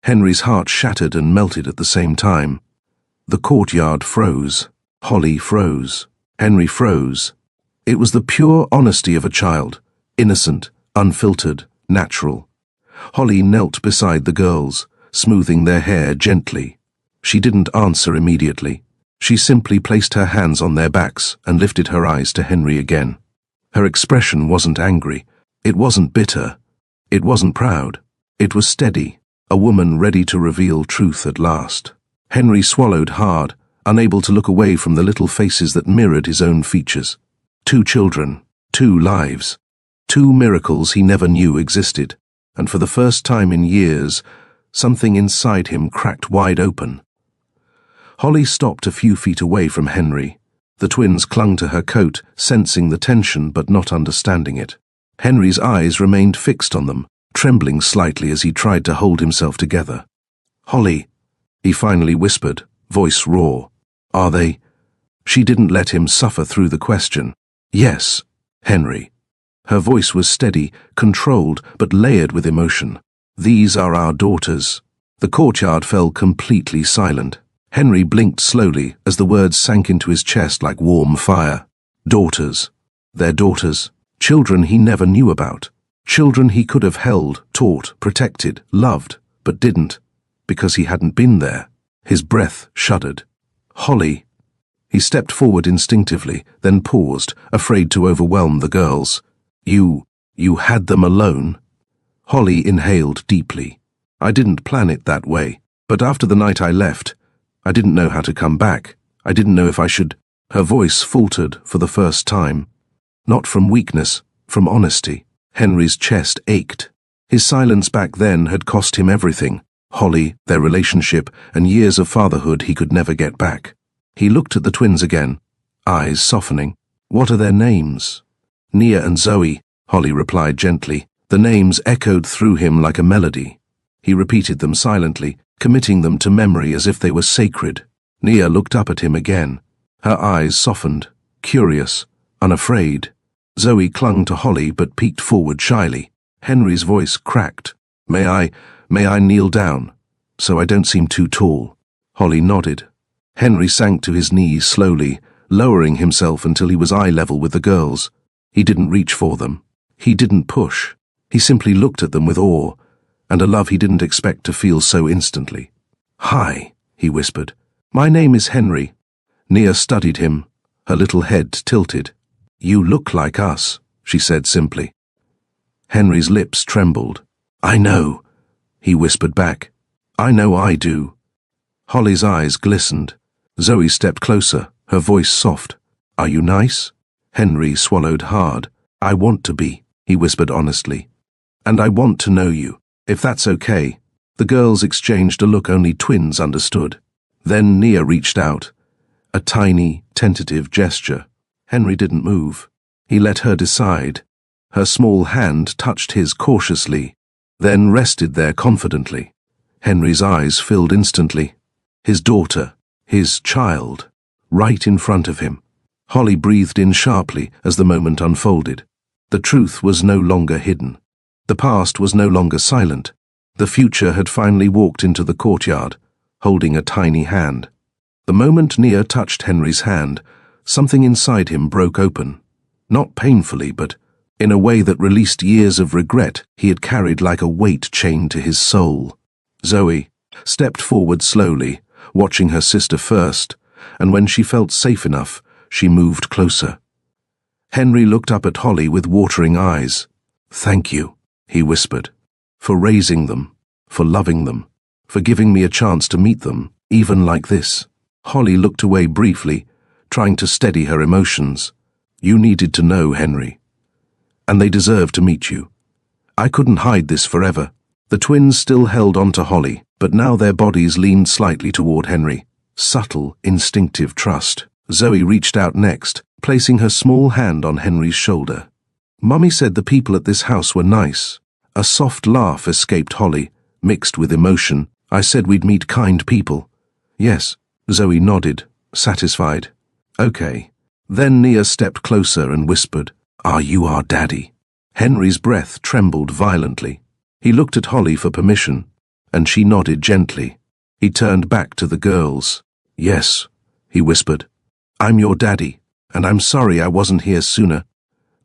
Henry's heart shattered and melted at the same time. The courtyard froze. Holly froze. Henry froze. It was the pure honesty of a child, innocent, unfiltered, natural. Holly knelt beside the girls, smoothing their hair gently. She didn't answer immediately. She simply placed her hands on their backs and lifted her eyes to Henry again. Her expression wasn't angry. It wasn't bitter. It wasn't proud. It was steady, a woman ready to reveal truth at last. Henry swallowed hard, unable to look away from the little faces that mirrored his own features. 2 children, 2 lives, 2 miracles he never knew existed, and for the first time in years, something inside him cracked wide open. Holly stopped a few feet away from Henry. The twins clung to her coat, sensing the tension but not understanding it. Henry's eyes remained fixed on them, trembling slightly as he tried to hold himself together. "Holly," he finally whispered, voice raw. "Are they?" She didn't let him suffer through the question. "Yes, Henry." Her voice was steady, controlled, but layered with emotion. "These are our daughters." The courtyard fell completely silent. Henry blinked slowly as the words sank into his chest like warm fire. Daughters. Their daughters. Children he never knew about. Children he could have held, taught, protected, loved, but didn't, because he hadn't been there. His breath shuddered. "Holly." He stepped forward instinctively, then paused, afraid to overwhelm the girls. You had them alone?" Holly inhaled deeply. "I didn't plan it that way, but after the night I left, I didn't know how to come back. I didn't know if I should." Her voice faltered for the first time. Not from weakness, from honesty. Henry's chest ached. His silence back then had cost him everything. Holly, their relationship, and years of fatherhood he could never get back. He looked at the twins again, eyes softening. "What are their names?" "Nia and Zoe," Holly replied gently. The names echoed through him like a melody. He repeated them silently, committing them to memory as if they were sacred. Nia looked up at him again. Her eyes softened, curious, unafraid. Zoe clung to Holly but peeked forward shyly. Henry's voice cracked. May I kneel down, so I don't seem too tall?" Holly nodded. Henry sank to his knees slowly, lowering himself until he was eye level with the girls. He didn't reach for them. He didn't push. He simply looked at them with awe, and a love he didn't expect to feel so instantly. "Hi," he whispered. "My name is Henry." Nia studied him, her little head tilted. "You look like us," she said simply. Henry's lips trembled. "I know," he whispered back. "I know I do." Holly's eyes glistened. Zoe stepped closer, her voice soft. "Are you nice?" Henry swallowed hard. "I want to be," he whispered honestly. "And I want to know you, if that's okay." The girls exchanged a look only twins understood. Then Nia reached out. A tiny, tentative gesture. Henry didn't move. He let her decide. Her small hand touched his cautiously, then rested there confidently. Henry's eyes filled instantly. His daughter, his child, right in front of him. Holly breathed in sharply as the moment unfolded. The truth was no longer hidden. The past was no longer silent. The future had finally walked into the courtyard, holding a tiny hand. The moment Nia touched Henry's hand, something inside him broke open. Not painfully, but in a way that released years of regret he had carried like a weight chained to his soul. Zoe stepped forward slowly, watching her sister first, and when she felt safe enough, she moved closer. Henry looked up at Holly with watering eyes. "Thank you," he whispered, "for raising them, for loving them, for giving me a chance to meet them, even like this." Holly looked away briefly, trying to steady her emotions. "You needed to know, Henry. And they deserve to meet you. I couldn't hide this forever." The twins still held on to Holly, but now their bodies leaned slightly toward Henry. Subtle, instinctive trust. Zoe reached out next, placing her small hand on Henry's shoulder. "Mummy said the people at this house were nice." A soft laugh escaped Holly, mixed with emotion. "I said we'd meet kind people." "Yes," Zoe nodded, satisfied. "Okay." Then Nia stepped closer and whispered, "Are you our daddy?" Henry's breath trembled violently. He looked at Holly for permission, and she nodded gently. He turned back to the girls. "Yes," he whispered. "I'm your daddy, and I'm sorry I wasn't here sooner."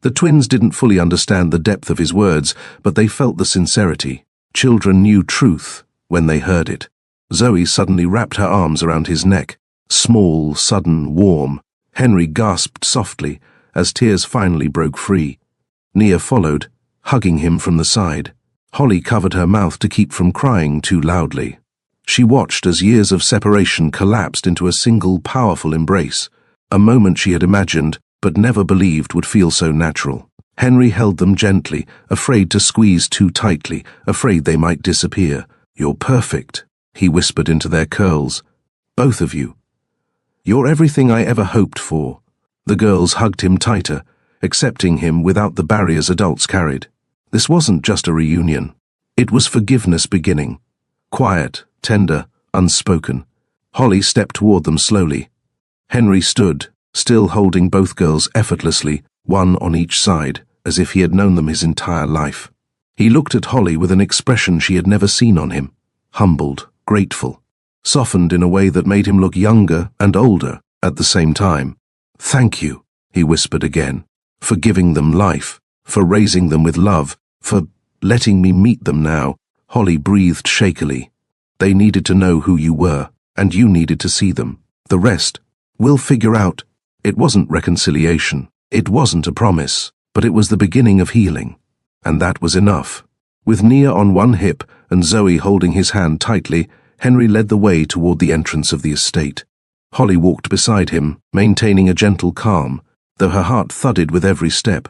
The twins didn't fully understand the depth of his words, but they felt the sincerity. Children knew truth when they heard it. Zoe suddenly wrapped her arms around his neck. Small, sudden, warm. Henry gasped softly as tears finally broke free. Nia followed, hugging him from the side. Holly covered her mouth to keep from crying too loudly. She watched as years of separation collapsed into a single powerful embrace, a moment she had imagined but never believed would feel so natural. Henry held them gently, afraid to squeeze too tightly, afraid they might disappear. "You're perfect," he whispered into their curls. "Both of you. "You're everything I ever hoped for." The girls hugged him tighter, accepting him without the barriers adults carried. This wasn't just a reunion. It was forgiveness beginning. Quiet, tender, unspoken. Holly stepped toward them slowly. Henry stood, still holding both girls effortlessly, one on each side, as if he had known them his entire life. He looked at Holly with an expression she had never seen on him. Humbled, grateful, softened in a way that made him look younger and older at the same time. "Thank you," he whispered again, "for giving them life, for raising them with love, for letting me meet them now." Holly breathed shakily. "They needed to know who you were, and you needed to see them. The rest, we'll figure out." It wasn't reconciliation. It wasn't a promise, but it was the beginning of healing. And that was enough. With Nia on one hip and Zoe holding his hand tightly, Henry led the way toward the entrance of the estate. Holly walked beside him, maintaining a gentle calm, though her heart thudded with every step.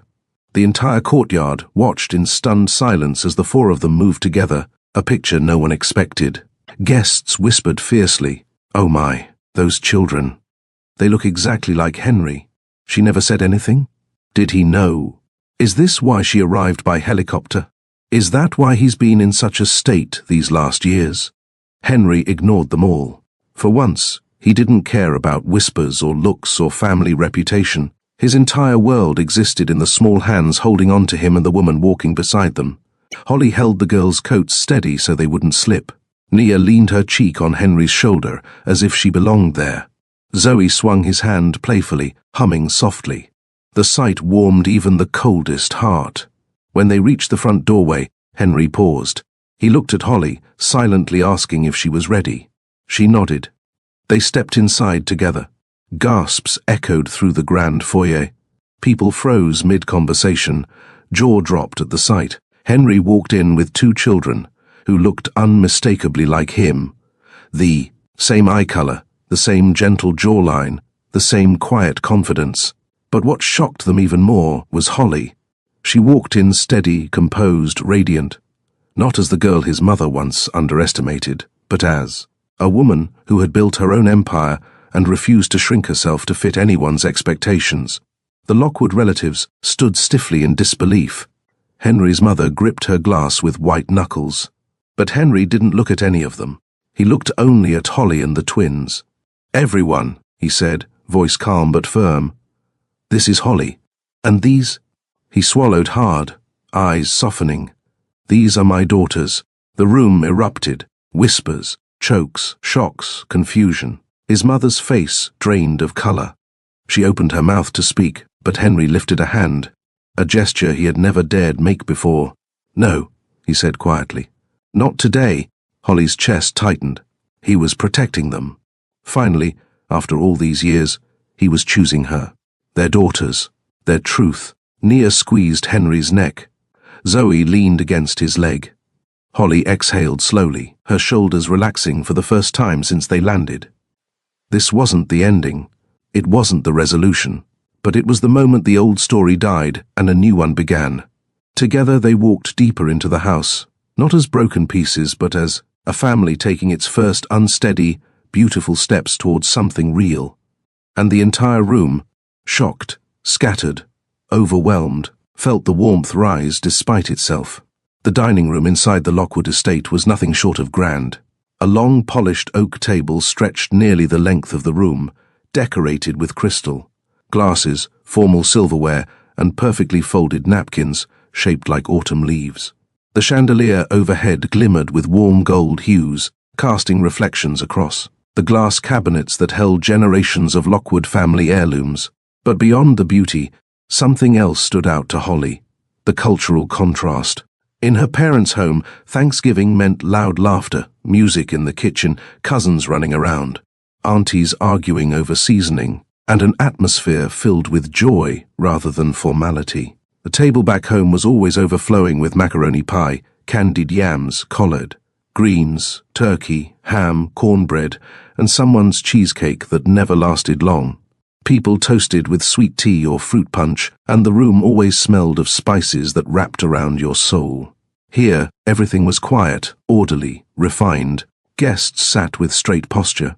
The entire courtyard watched in stunned silence as the four of them moved together, a picture no one expected. Guests whispered fiercely, "Oh my, those children. They look exactly like Henry." She never said anything? Did he know? Is this why she arrived by helicopter? Is that why he's been in such a state these last years? Henry ignored them all. For once, he didn't care about whispers or looks or family reputation. His entire world existed in the small hands holding on to him and the woman walking beside them. Holly held the girls' coats steady so they wouldn't slip. Nia leaned her cheek on Henry's shoulder as if she belonged there. Zoe swung his hand playfully, humming softly. The sight warmed even the coldest heart. When they reached the front doorway, Henry paused. He looked at Holly, silently asking if she was ready. She nodded. They stepped inside together. Gasps echoed through the grand foyer. People froze mid-conversation. Jaw dropped at the sight. Henry walked in with two children, who looked unmistakably like him. The same eye color, the same gentle jawline, the same quiet confidence. But what shocked them even more was Holly. She walked in steady, composed, radiant. Not as the girl his mother once underestimated, but as a woman who had built her own empire and refused to shrink herself to fit anyone's expectations. The Lockwood relatives stood stiffly in disbelief. Henry's mother gripped her glass with white knuckles. But Henry didn't look at any of them. He looked only at Holly and the twins. "Everyone," he said, voice calm but firm. "This is Holly. And these—" He swallowed hard, eyes softening. "These are my daughters." The room erupted. Whispers, chokes, shocks, confusion. His mother's face drained of color. She opened her mouth to speak, but Henry lifted a hand, a gesture he had never dared make before. "No," he said quietly. "Not today." Holly's chest tightened. He was protecting them. Finally, after all these years, he was choosing her. Their daughters, their truth. Nia squeezed Henry's neck. Zoe leaned against his leg. Holly exhaled slowly, her shoulders relaxing for the first time since they landed. This wasn't the ending. It wasn't the resolution. But it was the moment the old story died and a new one began. Together they walked deeper into the house, not as broken pieces, but as a family taking its first unsteady, beautiful steps towards something real. And the entire room, shocked, scattered, overwhelmed, felt the warmth rise despite itself. The dining room inside the Lockwood estate was nothing short of grand. A long polished oak table stretched nearly the length of the room, decorated with crystal. Glasses, formal silverware, and perfectly folded napkins, shaped like autumn leaves. The chandelier overhead glimmered with warm gold hues, casting reflections across. The glass cabinets that held generations of Lockwood family heirlooms. But beyond the beauty, something else stood out to Holly. The cultural contrast. In her parents' home, Thanksgiving meant loud laughter, music in the kitchen, cousins running around, aunties arguing over seasoning, and an atmosphere filled with joy rather than formality. The table back home was always overflowing with macaroni pie, candied yams, collard, greens, turkey, ham, cornbread, and someone's cheesecake that never lasted long. People toasted with sweet tea or fruit punch, and the room always smelled of spices that wrapped around your soul. Here, everything was quiet, orderly, refined. Guests sat with straight posture.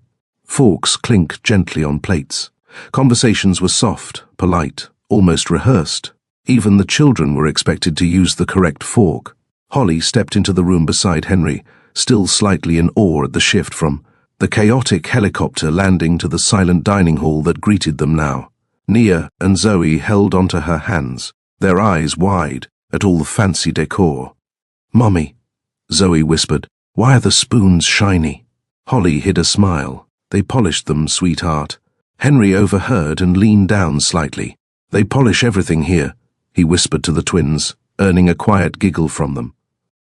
Forks clinked gently on plates. Conversations were soft, polite, almost rehearsed. Even the children were expected to use the correct fork. Holly stepped into the room beside Henry, still slightly in awe at the shift from the chaotic helicopter landing to the silent dining hall that greeted them now. Nia and Zoe held onto her hands, their eyes wide at all the fancy decor. "Mommy," Zoe whispered, "why are the spoons shiny?" Holly hid a smile. "They polished them, sweetheart." Henry overheard and leaned down slightly. "They polish everything here," he whispered to the twins, earning a quiet giggle from them.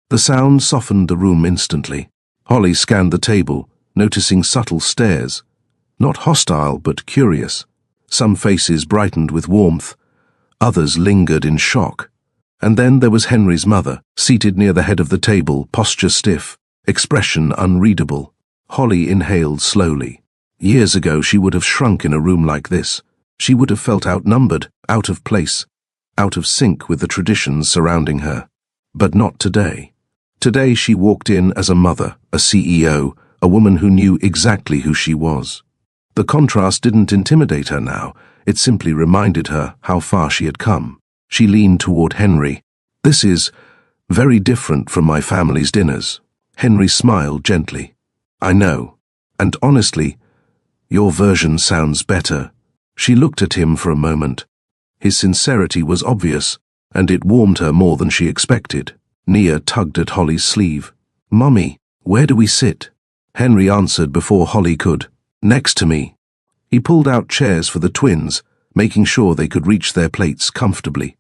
The sound softened the room instantly. Holly scanned the table, noticing subtle stares. Not hostile, but curious. Some faces brightened with warmth, others lingered in shock. And then there was Henry's mother, seated near the head of the table, posture stiff, expression unreadable. Holly inhaled slowly. Years ago she would have shrunk in a room like this. She would have felt outnumbered, out of place, out of sync with the traditions surrounding her. But not today. Today she walked in as a mother, a CEO, a woman who knew exactly who she was. The contrast didn't intimidate her now, it simply reminded her how far she had come. She leaned toward Henry. "This is very different from my family's dinners." Henry smiled gently. "I know, and honestly, your version sounds better." She looked at him for a moment. His sincerity was obvious, and it warmed her more than she expected. Nia tugged at Holly's sleeve. "Mummy, where do we sit?" Henry answered before Holly could. "Next to me." He pulled out chairs for the twins, making sure they could reach their plates comfortably.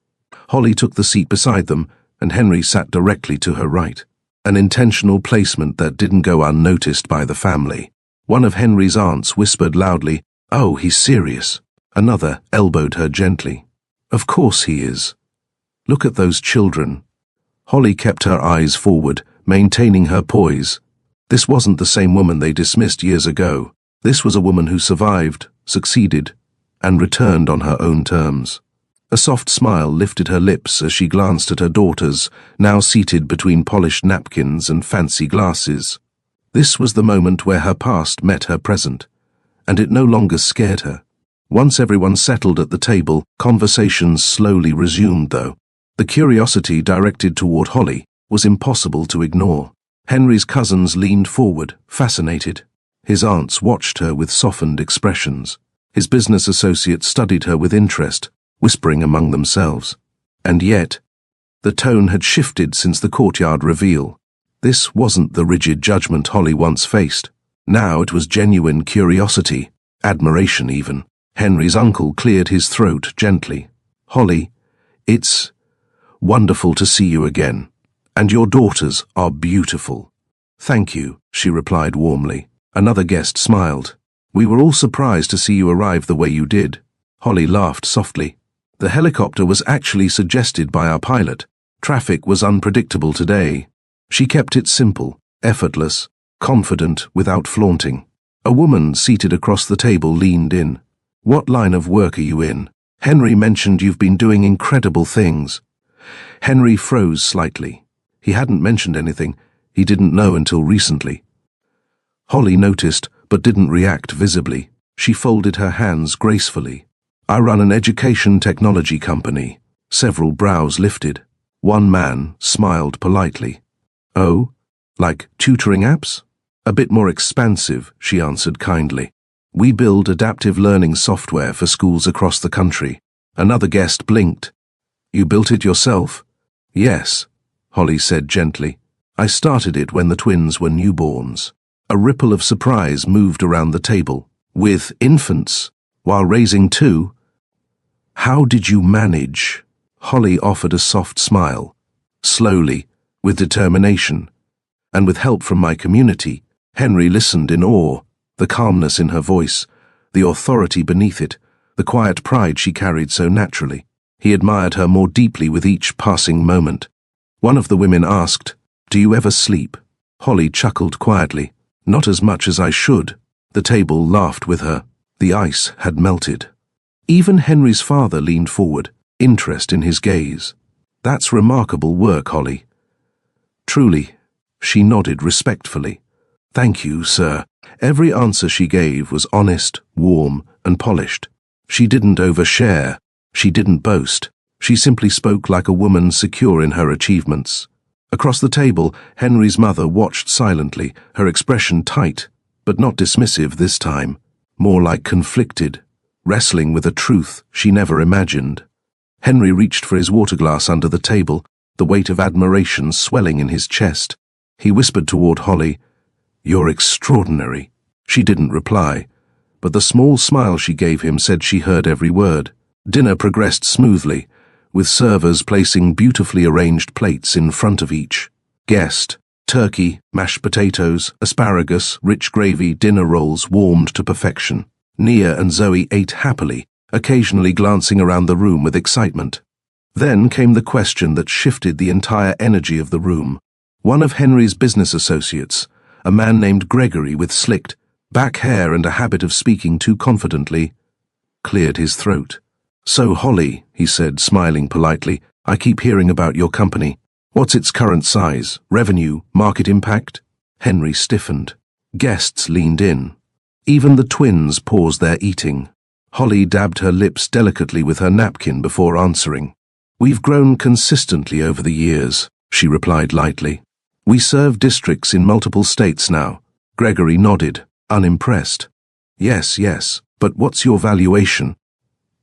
Holly took the seat beside them, and Henry sat directly to her right. An intentional placement that didn't go unnoticed by the family. One of Henry's aunts whispered loudly, "Oh, he's serious." Another elbowed her gently. "Of course he is. Look at those children." Holly kept her eyes forward, maintaining her poise. This wasn't the same woman they dismissed years ago. This was a woman who survived, succeeded, and returned on her own terms. A soft smile lifted her lips as she glanced at her daughters, now seated between polished napkins and fancy glasses. This was the moment where her past met her present, and it no longer scared her. Once everyone settled at the table, conversations slowly resumed, though. The curiosity directed toward Holly was impossible to ignore. Henry's cousins leaned forward, fascinated. His aunts watched her with softened expressions. His business associates studied her with interest, whispering among themselves. And yet, the tone had shifted since the courtyard reveal. This wasn't the rigid judgment Holly once faced. Now it was genuine curiosity, admiration even. Henry's uncle cleared his throat gently. "Holly, it's wonderful to see you again. And your daughters are beautiful." "Thank you," she replied warmly. Another guest smiled. "We were all surprised to see you arrive the way you did." Holly laughed softly. "The helicopter was actually suggested by our pilot. Traffic was unpredictable today." She kept it simple, effortless, confident without flaunting. A woman seated across the table leaned in. "What line of work are you in? Henry mentioned you've been doing incredible things." Henry froze slightly. He hadn't mentioned anything. He didn't know until recently. Holly noticed, but didn't react visibly. She folded her hands gracefully. "I run an education technology company." Several brows lifted. One man smiled politely. "Oh, like tutoring apps?" "A bit more expansive," she answered kindly. "We build adaptive learning software for schools across the country." Another guest blinked. "You built it yourself?" "Yes," Holly said gently. "I started it when the twins were newborns." A ripple of surprise moved around the table. "With infants, while raising two? How did you manage?" Holly offered a soft smile. "Slowly, with determination, and with help from my community." Henry listened in awe, the calmness in her voice, the authority beneath it, the quiet pride she carried so naturally. He admired her more deeply with each passing moment. One of the women asked, "Do you ever sleep?" Holly chuckled quietly. "Not as much as I should." The table laughed with her. The ice had melted. Even Henry's father leaned forward, interest in his gaze. "That's remarkable work, Holly." "Truly," she nodded respectfully. "Thank you, sir." Every answer she gave was honest, warm, and polished. She didn't overshare. She didn't boast. She simply spoke like a woman secure in her achievements. Across the table, Henry's mother watched silently, her expression tight, but not dismissive this time, more like conflicted, wrestling with a truth she never imagined. Henry reached for his water glass under the table, the weight of admiration swelling in his chest. He whispered toward Holly, "You're extraordinary." She didn't reply, but the small smile she gave him said she heard every word. Dinner progressed smoothly, with servers placing beautifully arranged plates in front of each guest. Turkey, mashed potatoes, asparagus, rich gravy, dinner rolls warmed to perfection. Nia and Zoe ate happily, occasionally glancing around the room with excitement. Then came the question that shifted the entire energy of the room. One of Henry's business associates, a man named Gregory with slicked back hair and a habit of speaking too confidently, cleared his throat. "So, Holly," he said, smiling politely, "I keep hearing about your company. What's its current size, revenue, market impact?" Henry stiffened. Guests leaned in. Even the twins paused their eating. Holly dabbed her lips delicately with her napkin before answering. "We've grown consistently over the years," she replied lightly. "We serve districts in multiple states now." Gregory nodded, unimpressed. Yes, but what's your valuation?"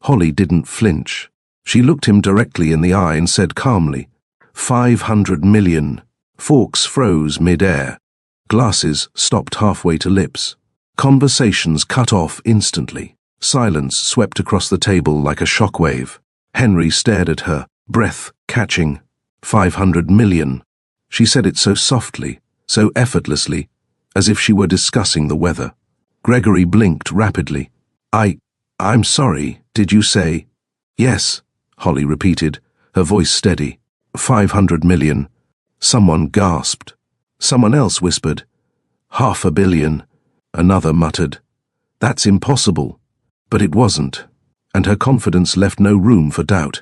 Holly didn't flinch. She looked him directly in the eye and said calmly, 500 million. Forks froze mid-air. Glasses stopped halfway to lips. Conversations cut off instantly. Silence swept across the table like a shockwave. Henry stared at her, breath catching. 500 million. She said it so softly, so effortlessly, as if she were discussing the weather. Gregory blinked rapidly. I'm sorry, did you say?" "Yes," Holly repeated, her voice steady. 500 million. Someone gasped. Someone else whispered, 500 million. Another muttered, "That's impossible." But it wasn't, and her confidence left no room for doubt.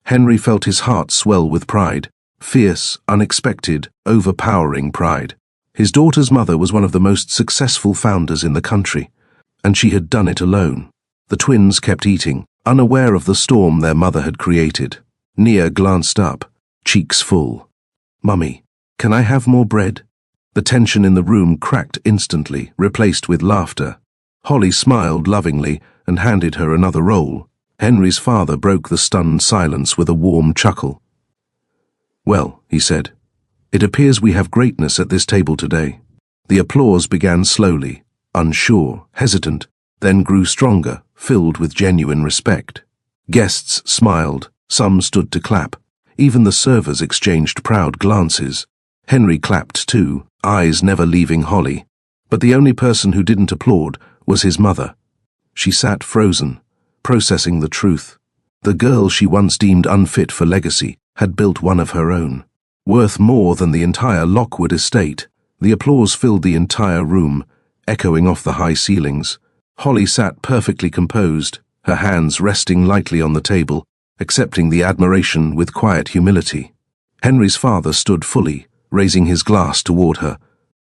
Henry felt his heart swell with pride, fierce, unexpected, overpowering pride. His daughter's mother was one of the most successful founders in the country, and she had done it alone. The twins kept eating, unaware of the storm their mother had created. Nia glanced up, cheeks full. "Mummy, can I have more bread?" The tension in the room cracked instantly, replaced with laughter. Holly smiled lovingly and handed her another roll. Henry's father broke the stunned silence with a warm chuckle. "Well," he said, "it appears we have greatness at this table today." The applause began slowly, unsure, hesitant, then grew stronger, filled with genuine respect. Guests smiled, some stood to clap. Even the servers exchanged proud glances. Henry clapped too, eyes never leaving Holly. But the only person who didn't applaud was his mother. She sat frozen, processing the truth. The girl she once deemed unfit for legacy had built one of her own, worth more than the entire Lockwood estate. The applause filled the entire room, echoing off the high ceilings. Holly sat perfectly composed, her hands resting lightly on the table, accepting the admiration with quiet humility. Henry's father stood fully, raising his glass toward her.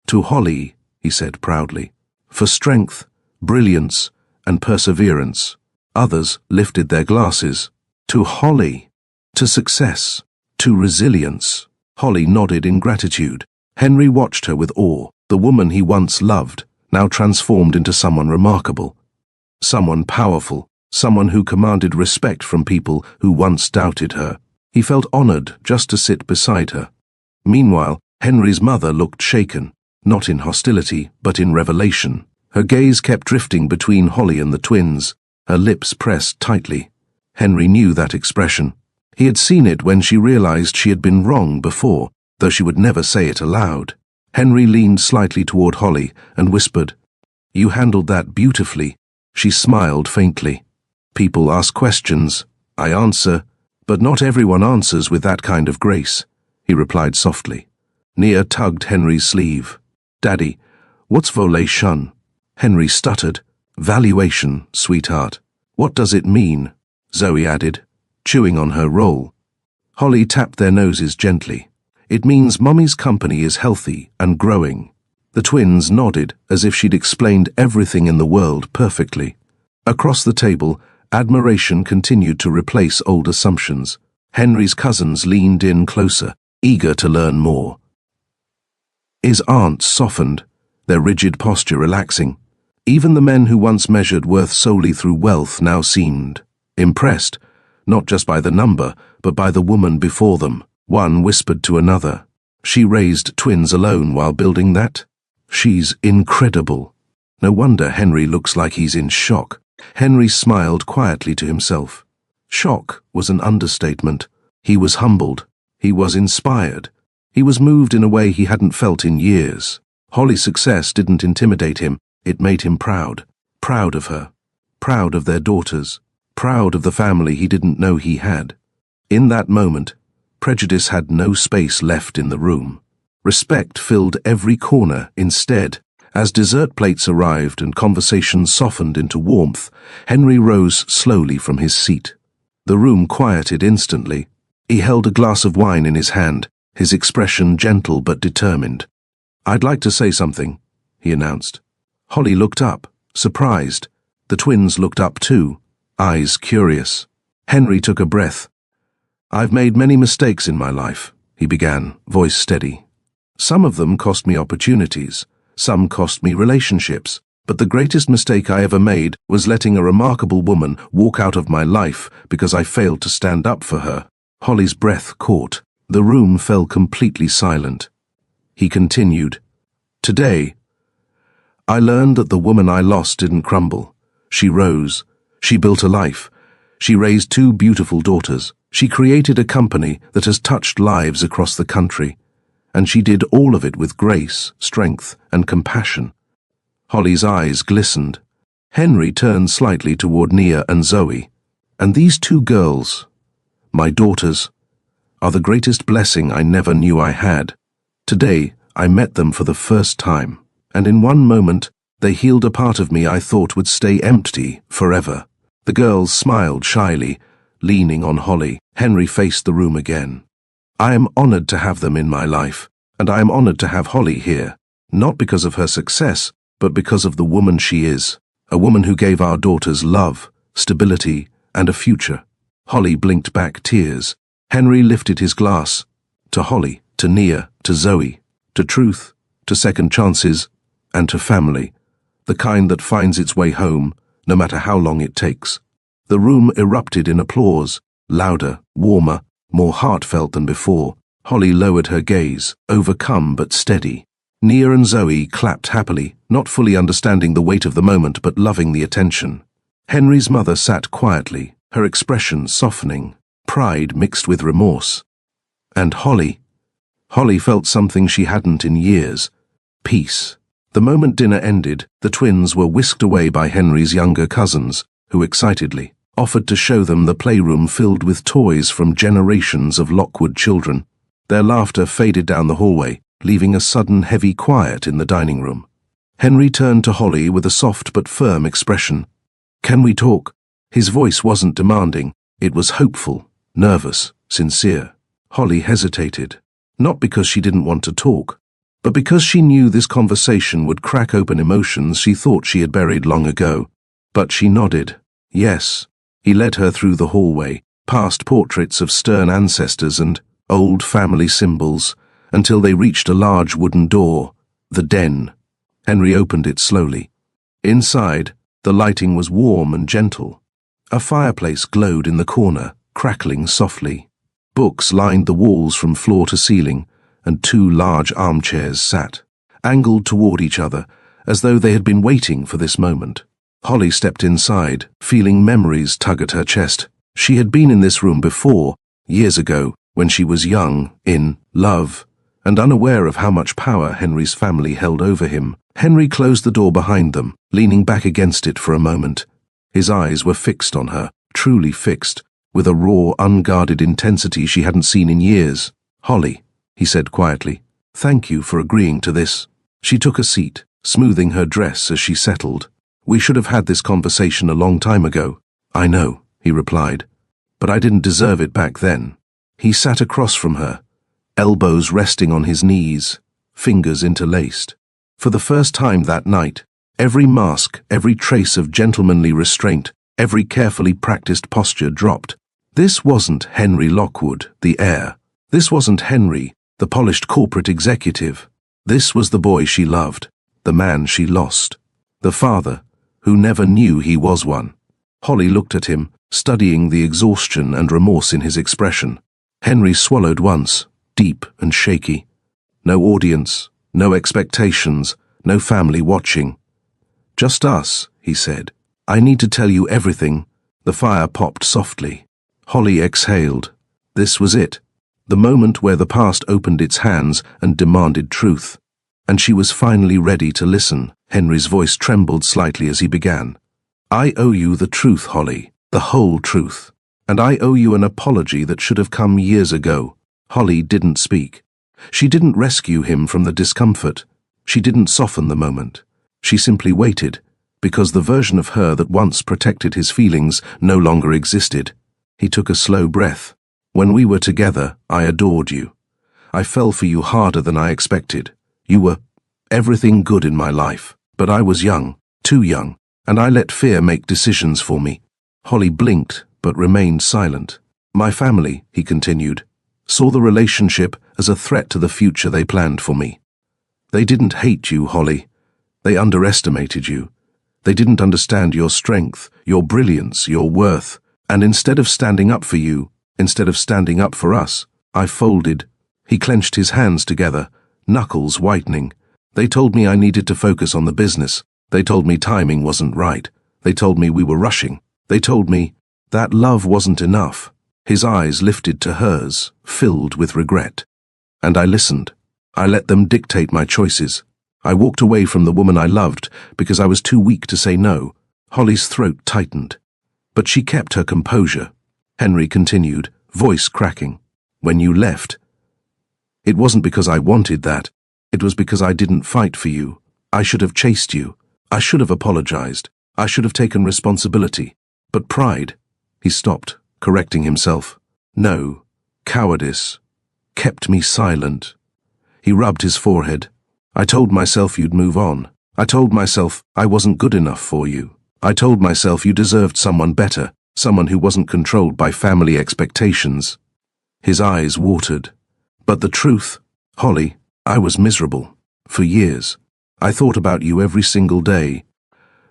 "To Holly," he said proudly, "for strength, brilliance, and perseverance." Others lifted their glasses. "To Holly, to success, to resilience." Holly nodded in gratitude. Henry watched her with awe, the woman he once loved, now transformed into someone remarkable, someone powerful, someone who commanded respect from people who once doubted her. He felt honored just to sit beside her. Meanwhile, Henry's mother looked shaken, not in hostility, but in revelation. Her gaze kept drifting between Holly and the twins, her lips pressed tightly. Henry knew that expression. He had seen it when she realized she had been wrong before, though she would never say it aloud. Henry leaned slightly toward Holly and whispered, "You handled that beautifully." She smiled faintly. "People ask questions. I answer, but not everyone answers with that kind of grace," he replied softly. Nia tugged Henry's sleeve. "Daddy, what's valuation?" Henry stuttered. "Valuation, sweetheart. What does it mean?" Zoe added, chewing on her roll. Holly tapped their noses gently. "It means Mummy's company is healthy and growing." The twins nodded as if she'd explained everything in the world perfectly. Across the table, admiration continued to replace old assumptions. Henry's cousins leaned in closer, eager to learn more. His aunts softened, their rigid posture relaxing. Even the men who once measured worth solely through wealth now seemed impressed, not just by the number, but by the woman before them. One whispered to another, "She raised twins alone while building that? She's incredible." No wonder Henry looks like he's in shock. Henry smiled quietly to himself. Shock was an understatement. He was humbled. He was inspired. He was moved in a way he hadn't felt in years. Holly's success didn't intimidate him. It made him proud. Proud of her. Proud of their daughters. Proud of the family he didn't know he had. In that moment, prejudice had no space left in the room. Respect filled every corner instead. As dessert plates arrived and conversation softened into warmth, Henry rose slowly from his seat. The room quieted instantly. He held a glass of wine in his hand, his expression gentle but determined. "I'd like to say something," he announced. Holly looked up, surprised. The twins looked up too, eyes curious. Henry took a breath. "I've made many mistakes in my life," he began, voice steady. "Some of them cost me opportunities, some cost me relationships, but the greatest mistake I ever made was letting a remarkable woman walk out of my life because I failed to stand up for her." Holly's breath caught. The room fell completely silent. He continued, "Today, I learned that the woman I lost didn't crumble. She rose. She built a life. She raised 2 beautiful daughters. She created a company that has touched lives across the country. And she did all of it with grace, strength, and compassion." Holly's eyes glistened. Henry turned slightly toward Nia and Zoe. "And these 2 girls, my daughters, are the greatest blessing I never knew I had. Today, I met them for the first time, and in one moment, they healed a part of me I thought would stay empty forever." The girls smiled shyly, leaning on Holly. Henry faced the room again. "I am honored to have them in my life, and I am honored to have Holly here, not because of her success, but because of the woman she is, a woman who gave our daughters love, stability, and a future." Holly blinked back tears. Henry lifted his glass. To Holly, to Nia, to Zoe, to truth, to second chances, and to family, the kind that finds its way home, no matter how long it takes. The room erupted in applause, louder, warmer, more heartfelt than before. Holly lowered her gaze, overcome but steady. Nia and Zoe clapped happily, not fully understanding the weight of the moment but loving the attention. Henry's mother sat quietly, her expression softening, pride mixed with remorse. And Holly felt something she hadn't in years: peace. The moment dinner ended, the twins were whisked away by Henry's younger cousins, who excitedly offered to show them the playroom filled with toys from generations of Lockwood children. Their laughter faded down the hallway, leaving a sudden heavy quiet in the dining room. Henry turned to Holly with a soft but firm expression. "Can we talk?" His voice wasn't demanding, it was hopeful, nervous, sincere. Holly hesitated, not because she didn't want to talk, but because she knew this conversation would crack open emotions she thought she had buried long ago. But she nodded. Yes. He led her through the hallway, past portraits of stern ancestors and old family symbols, until they reached a large wooden door, the den. Henry opened it slowly. Inside, the lighting was warm and gentle. A fireplace glowed in the corner, crackling softly. Books lined the walls from floor to ceiling, and 2 large armchairs sat, angled toward each other, as though they had been waiting for this moment. Holly stepped inside, feeling memories tug at her chest. She had been in this room before, years ago, when she was young, in love, and unaware of how much power Henry's family held over him. Henry closed the door behind them, leaning back against it for a moment. His eyes were fixed on her, truly fixed, with a raw, unguarded intensity she hadn't seen in years. "Holly," he said quietly, "thank you for agreeing to this." She took a seat, smoothing her dress as she settled. "We should have had this conversation a long time ago." "I know," he replied, "but I didn't deserve it back then." He sat across from her, elbows resting on his knees, fingers interlaced. For the first time that night, every mask, every trace of gentlemanly restraint, every carefully practiced posture dropped. This wasn't Henry Lockwood, the heir. This wasn't Henry, the polished corporate executive. This was the boy she loved, the man she lost, the father who never knew he was one. Holly looked at him, studying the exhaustion and remorse in his expression. Henry swallowed once, deep and shaky. No audience, no expectations, no family watching. "Just us," he said. "I need to tell you everything." The fire popped softly. Holly exhaled. This was it, the moment where the past opened its hands and demanded truth. And she was finally ready to listen. Henry's voice trembled slightly as he began. "I owe you the truth, Holly, the whole truth. And I owe you an apology that should have come years ago." Holly didn't speak. She didn't rescue him from the discomfort. She didn't soften the moment. She simply waited, because the version of her that once protected his feelings no longer existed. He took a slow breath. "When we were together, I adored you. I fell for you harder than I expected. You were everything good in my life. But I was young, too young, and I let fear make decisions for me." Holly blinked, but remained silent. "My family," he continued, "saw the relationship as a threat to the future they planned for me. They didn't hate you, Holly. They underestimated you. They didn't understand your strength, your brilliance, your worth. And instead of standing up for you, instead of standing up for us, I folded." He clenched his hands together, knuckles whitening. "They told me I needed to focus on the business. They told me timing wasn't right. They told me we were rushing. They told me that love wasn't enough." His eyes lifted to hers, filled with regret. "And I listened. I let them dictate my choices. I walked away from the woman I loved because I was too weak to say no." Holly's throat tightened. But she kept her composure. Henry continued, voice cracking. "When you left, it wasn't because I wanted that. It was because I didn't fight for you. I should have chased you. I should have apologized. I should have taken responsibility. But pride," he stopped, correcting himself. "No, cowardice, kept me silent." He rubbed his forehead. "I told myself you'd move on. I told myself I wasn't good enough for you. I told myself you deserved someone better, someone who wasn't controlled by family expectations." His eyes watered. "But the truth, Holly, I was miserable. For years. I thought about you every single day."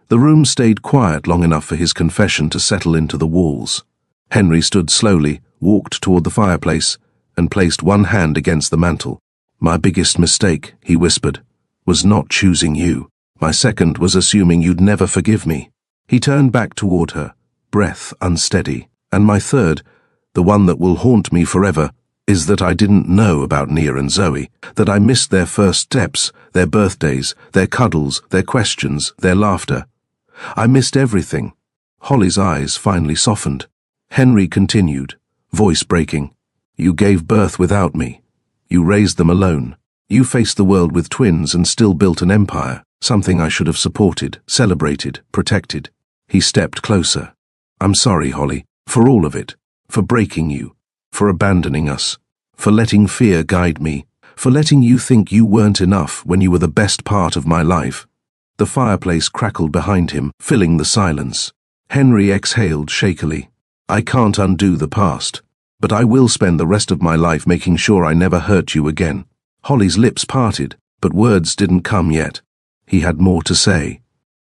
The room stayed quiet long enough for his confession to settle into the walls. Henry stood slowly, walked toward the fireplace, and placed one hand against the mantel. "My biggest mistake," he whispered, "was not choosing you. My second was assuming you'd never forgive me." He turned back toward her, breath unsteady. "And my third, the one that will haunt me forever, is that I didn't know about Nia and Zoe, that I missed their first steps, their birthdays, their cuddles, their questions, their laughter. I missed everything." Holly's eyes finally softened. Henry continued, voice breaking. "You gave birth without me. You raised them alone. You faced the world with twins and still built an empire, something I should have supported, celebrated, protected." He stepped closer. "I'm sorry, Holly, for all of it, for breaking you, for abandoning us, for letting fear guide me, for letting you think you weren't enough when you were the best part of my life." The fireplace crackled behind him, filling the silence. Henry exhaled shakily. "I can't undo the past, but I will spend the rest of my life making sure I never hurt you again." Holly's lips parted, but words didn't come yet. He had more to say.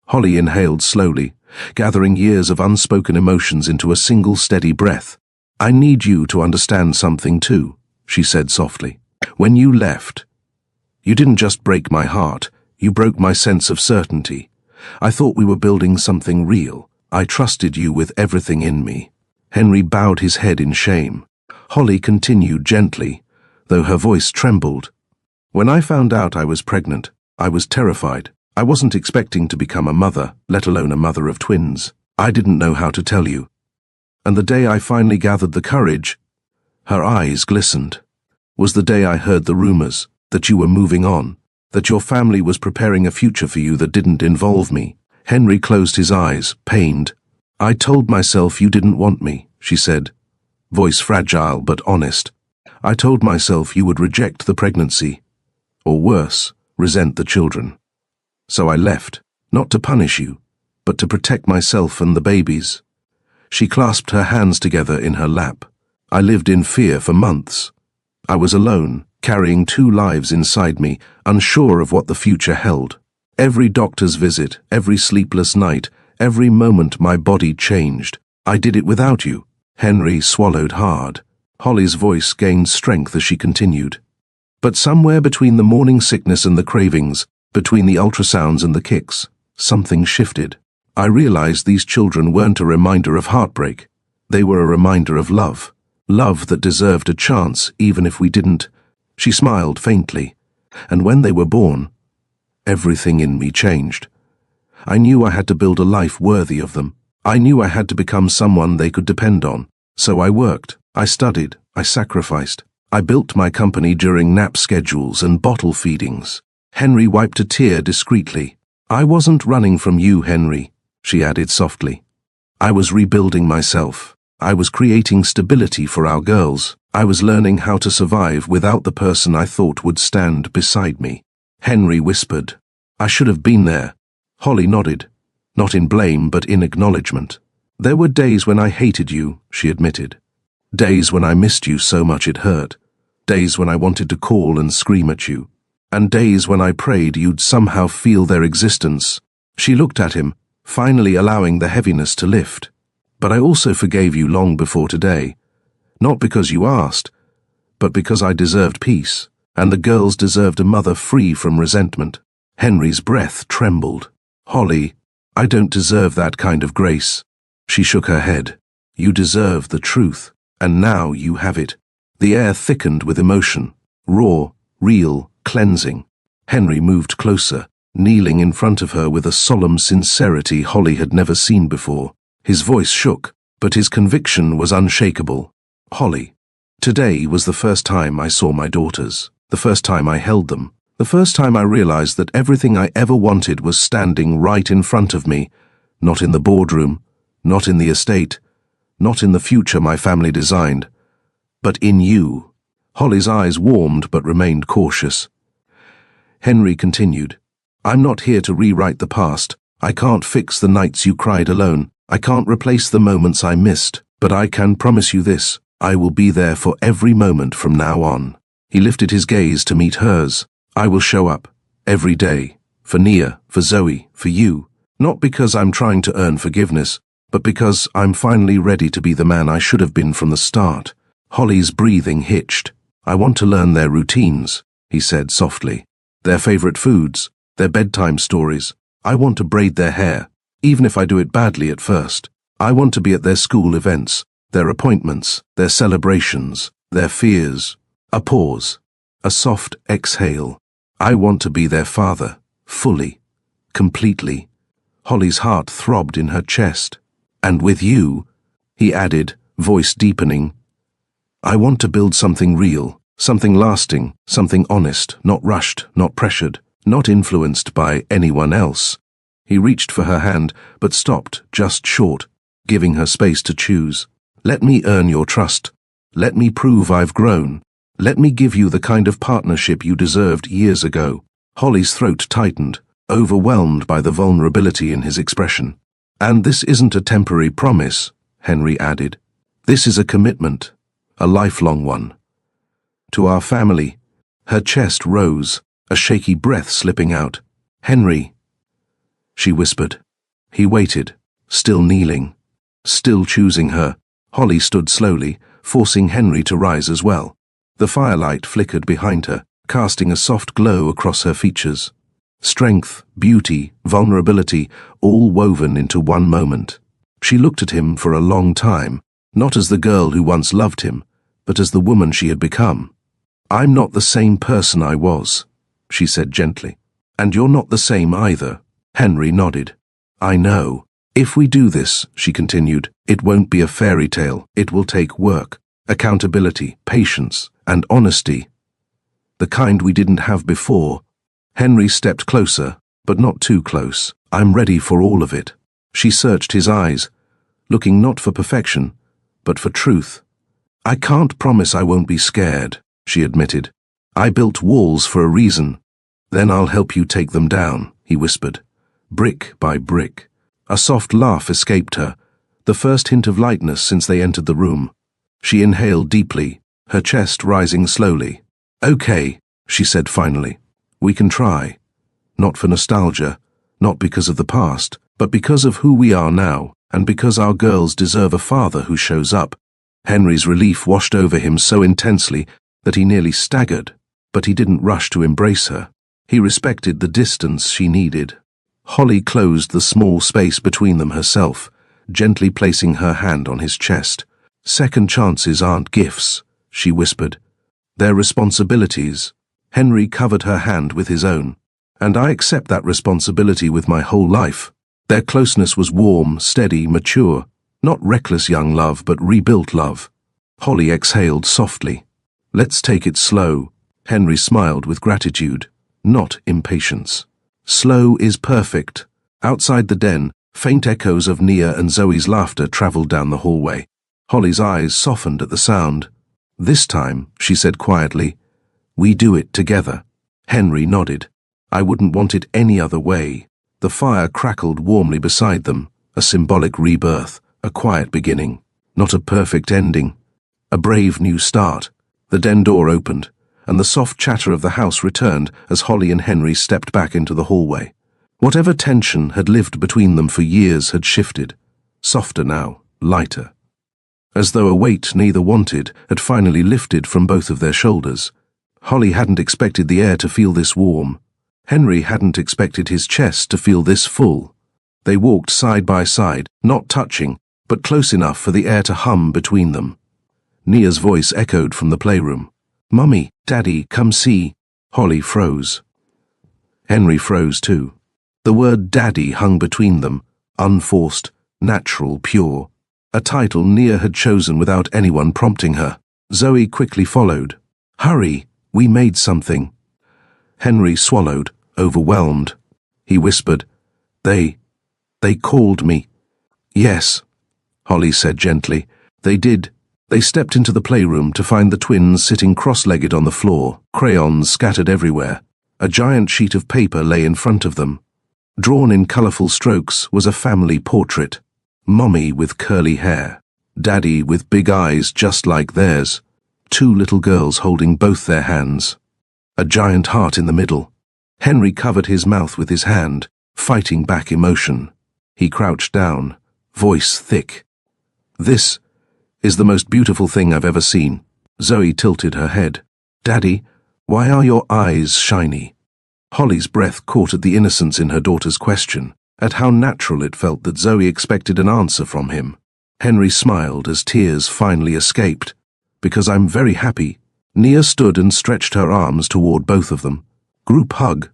Holly inhaled slowly, gathering years of unspoken emotions into a single steady breath. "I need you to understand something too," she said softly. "When you left, you didn't just break my heart, you broke my sense of certainty. I thought we were building something real. I trusted you with everything in me." Henry bowed his head in shame. Holly continued gently, though her voice trembled. "When I found out I was pregnant, I was terrified. I wasn't expecting to become a mother, let alone a mother of twins. I didn't know how to tell you. And the day I finally gathered the courage," her eyes glistened, "was the day I heard the rumors, that you were moving on, that your family was preparing a future for you that didn't involve me." Henry closed his eyes, pained. "I told myself you didn't want me," she said, voice fragile but honest. "I told myself you would reject the pregnancy, or worse, resent the children. So I left, not to punish you, but to protect myself and the babies." She clasped her hands together in her lap. "I lived in fear for months. I was alone, carrying 2 lives inside me, unsure of what the future held. Every doctor's visit, every sleepless night, every moment my body changed. I did it without you." Henry swallowed hard. Holly's voice gained strength as she continued. "But somewhere between the morning sickness and the cravings, between the ultrasounds and the kicks, something shifted. I realized these children weren't a reminder of heartbreak. They were a reminder of love. Love that deserved a chance even if we didn't." She smiled faintly. "And when they were born, everything in me changed. I knew I had to build a life worthy of them. I knew I had to become someone they could depend on. So I worked, I studied, I sacrificed. I built my company during nap schedules and bottle feedings." Henry wiped a tear discreetly. "I wasn't running from you, Henry," she added softly. "I was rebuilding myself. I was creating stability for our girls. I was learning how to survive without the person I thought would stand beside me." Henry whispered, "I should have been there." Holly nodded, not in blame but in acknowledgement. "There were days when I hated you," she admitted. "Days when I missed you so much it hurt. Days when I wanted to call and scream at you. And days when I prayed you'd somehow feel their existence." She looked at him, finally allowing the heaviness to lift. "But I also forgave you long before today. Not because you asked, but because I deserved peace, and the girls deserved a mother free from resentment." Henry's breath trembled. "Holly, I don't deserve that kind of grace." She shook her head. "You deserve the truth, and now you have it." The air thickened with emotion, raw, real, cleansing. Henry moved closer, kneeling in front of her with a solemn sincerity Holly had never seen before. His voice shook, but his conviction was unshakable. "Holly, today was the first time I saw my daughters, the first time I held them, the first time I realized that everything I ever wanted was standing right in front of me, not in the boardroom, not in the estate, not in the future my family designed, but in you." Holly's eyes warmed but remained cautious. Henry continued, "I'm not here to rewrite the past. I can't fix the nights you cried alone. I can't replace the moments I missed, but I can promise you this. I will be there for every moment from now on." He lifted his gaze to meet hers. "I will show up, every day, for Nia, for Zoe, for you. Not because I'm trying to earn forgiveness, but because I'm finally ready to be the man I should have been from the start." Holly's breathing hitched. "I want to learn their routines," he said softly. "Their favorite foods, their bedtime stories. I want to braid their hair, even if I do it badly at first. I want to be at their school events, their appointments, their celebrations, their fears." A pause, a soft exhale. "I want to be their father, fully, completely." Holly's heart throbbed in her chest. "And with you," he added, voice deepening, "I want to build something real, something lasting, something honest, not rushed, not pressured, not influenced by anyone else." He reached for her hand, but stopped just short, giving her space to choose. "Let me earn your trust. Let me prove I've grown. Let me give you the kind of partnership you deserved years ago." Holly's throat tightened, overwhelmed by the vulnerability in his expression. "And this isn't a temporary promise," Henry added. "This is a commitment, a lifelong one. To our family." Her chest rose, a shaky breath slipping out. "Henry," she whispered. He waited, still kneeling, still choosing her. Holly stood slowly, forcing Henry to rise as well. The firelight flickered behind her, casting a soft glow across her features. Strength, beauty, vulnerability, all woven into one moment. She looked at him for a long time, not as the girl who once loved him, but as the woman she had become. "I'm not the same person I was," she said gently. "And you're not the same either." Henry nodded. "I know. If we do this," she continued, "it won't be a fairy tale. It will take work, accountability, patience, and honesty. The kind we didn't have before." Henry stepped closer, but not too close. "I'm ready for all of it." She searched his eyes, looking not for perfection, but for truth. "I can't promise I won't be scared," she admitted. "I built walls for a reason. Then I'll help you take them down." he whispered. Brick by brick. A soft laugh escaped her, the first hint of lightness since they entered the room. She inhaled deeply, her chest rising slowly. Okay, she said finally. We can try. Not for nostalgia, not because of the past, but because of who we are now, and because our girls deserve a father who shows up. Henry's relief washed over him so intensely that he nearly staggered, but he didn't rush to embrace her. He respected the distance she needed. Holly closed the small space between them herself, gently placing her hand on his chest. Second chances aren't gifts, she whispered. They're responsibilities. Henry covered her hand with his own. And I accept that responsibility with my whole life. Their closeness was warm, steady, mature. Not reckless young love, but rebuilt love. Holly exhaled softly. Let's take it slow. Henry smiled with gratitude, not impatience. Slow is perfect. Outside the den, faint echoes of Nia and Zoe's laughter traveled down the hallway. Holly's eyes softened at the sound. This time, she said quietly, we do it together. Henry nodded. I wouldn't want it any other way. The fire crackled warmly beside them, a symbolic rebirth, a quiet beginning, not a perfect ending. A brave new start. The den door opened, and the soft chatter of the house returned as Holly and Henry stepped back into the hallway. Whatever tension had lived between them for years had shifted, softer now, lighter. As though a weight neither wanted had finally lifted from both of their shoulders. Holly hadn't expected the air to feel this warm. Henry hadn't expected his chest to feel this full. They walked side by side, not touching, but close enough for the air to hum between them. Nia's voice echoed from the playroom. Mummy, Daddy, come see. Holly froze. Henry froze too. The word Daddy hung between them, unforced, natural, pure. A title Nia had chosen without anyone prompting her. Zoe quickly followed. Hurry, we made something. Henry swallowed, overwhelmed. He whispered, They called me. Yes, Holly said gently. They did. They stepped into the playroom to find the twins sitting cross-legged on the floor, crayons scattered everywhere. A giant sheet of paper lay in front of them. Drawn in colourful strokes was a family portrait. Mommy with curly hair. Daddy with big eyes just like theirs. Two little girls holding both their hands. A giant heart in the middle. Henry covered his mouth with his hand, fighting back emotion. He crouched down, voice thick. This is the most beautiful thing I've ever seen. Zoe tilted her head. Daddy, why are your eyes shiny? Holly's breath caught at the innocence in her daughter's question, at how natural it felt that Zoe expected an answer from him. Henry smiled as tears finally escaped. Because I'm very happy. Nia stood and stretched her arms toward both of them. Group hug.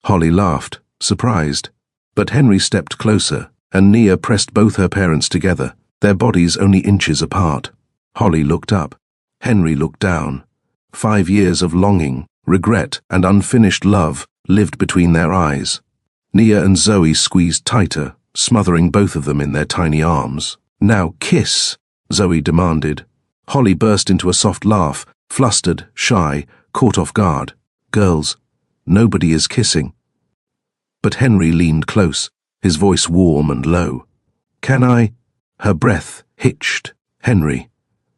Holly laughed, surprised. But Henry stepped closer, and Nia pressed both her parents together, their bodies only inches apart. Holly looked up. Henry looked down. 5 years of longing, regret, and unfinished love lived between their eyes. Nia and Zoe squeezed tighter, smothering both of them in their tiny arms. Now kiss, Zoe demanded. Holly burst into a soft laugh, flustered, shy, caught off guard. Girls, nobody is kissing. But Henry leaned close, his voice warm and low. Can I? Her breath hitched. Henry,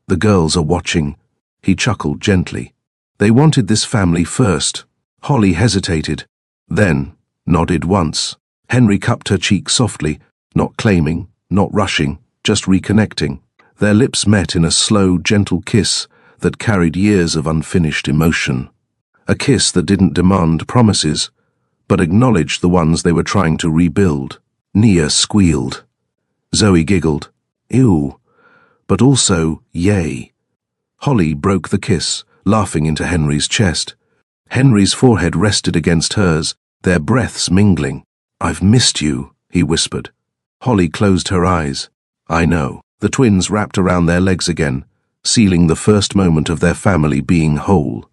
the girls are watching. He chuckled gently. They wanted this family first. Holly hesitated, then nodded once. Henry cupped her cheek softly, not claiming, not rushing, just reconnecting. Their lips met in a slow, gentle kiss that carried years of unfinished emotion. A kiss that didn't demand promises, but acknowledged the ones they were trying to rebuild. Nia squealed. Zoe giggled. Ew. But also, yay. Holly broke the kiss, laughing into Henry's chest. Henry's forehead rested against hers, their breaths mingling. I've missed you, he whispered. Holly closed her eyes. I know. The twins wrapped around their legs again, sealing the first moment of their family being whole.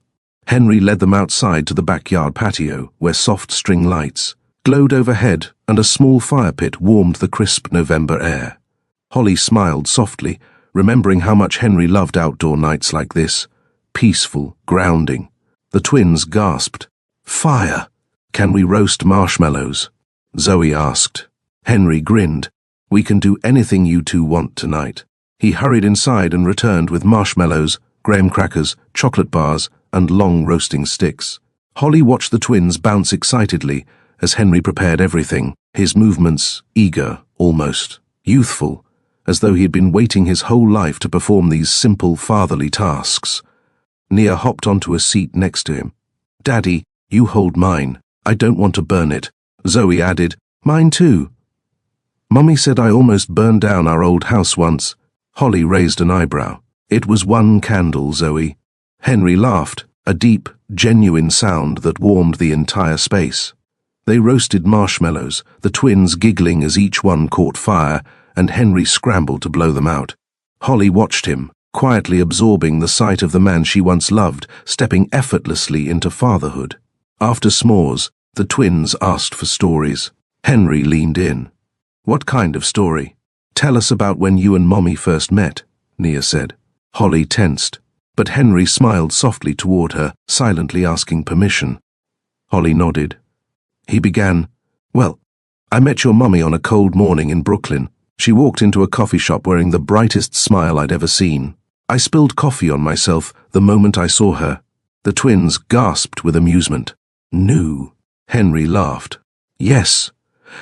Henry led them outside to the backyard patio, where soft string lights glowed overhead and a small fire pit warmed the crisp November air. Holly smiled softly, remembering how much Henry loved outdoor nights like this. Peaceful, grounding. The twins gasped. Fire! "Can we roast marshmallows?" Zoe asked. Henry grinned. "We can do anything you two want tonight." He hurried inside and returned with marshmallows, graham crackers, chocolate bars, and long roasting sticks. Holly watched the twins bounce excitedly as Henry prepared everything, his movements eager, almost youthful, as though he had been waiting his whole life to perform these simple fatherly tasks. Nia hopped onto a seat next to him. "Daddy, you hold mine. I don't want to burn it." Zoe added, "Mine too." "Mummy said I almost burned down our old house once." Holly raised an eyebrow. "It was one candle, Zoe." Henry laughed, a deep, genuine sound that warmed the entire space. They roasted marshmallows, the twins giggling as each one caught fire, and Henry scrambled to blow them out. Holly watched him, quietly absorbing the sight of the man she once loved, stepping effortlessly into fatherhood. After s'mores, the twins asked for stories. Henry leaned in. "What kind of story?" "Tell us about when you and Mommy first met," Nia said. Holly tensed, but Henry smiled softly toward her, silently asking permission. Holly nodded. He began, "Well, I met your Mommy on a cold morning in Brooklyn. She walked into a coffee shop wearing the brightest smile I'd ever seen. I spilled coffee on myself the moment I saw her." The twins gasped with amusement. "New?" Henry laughed. "Yes.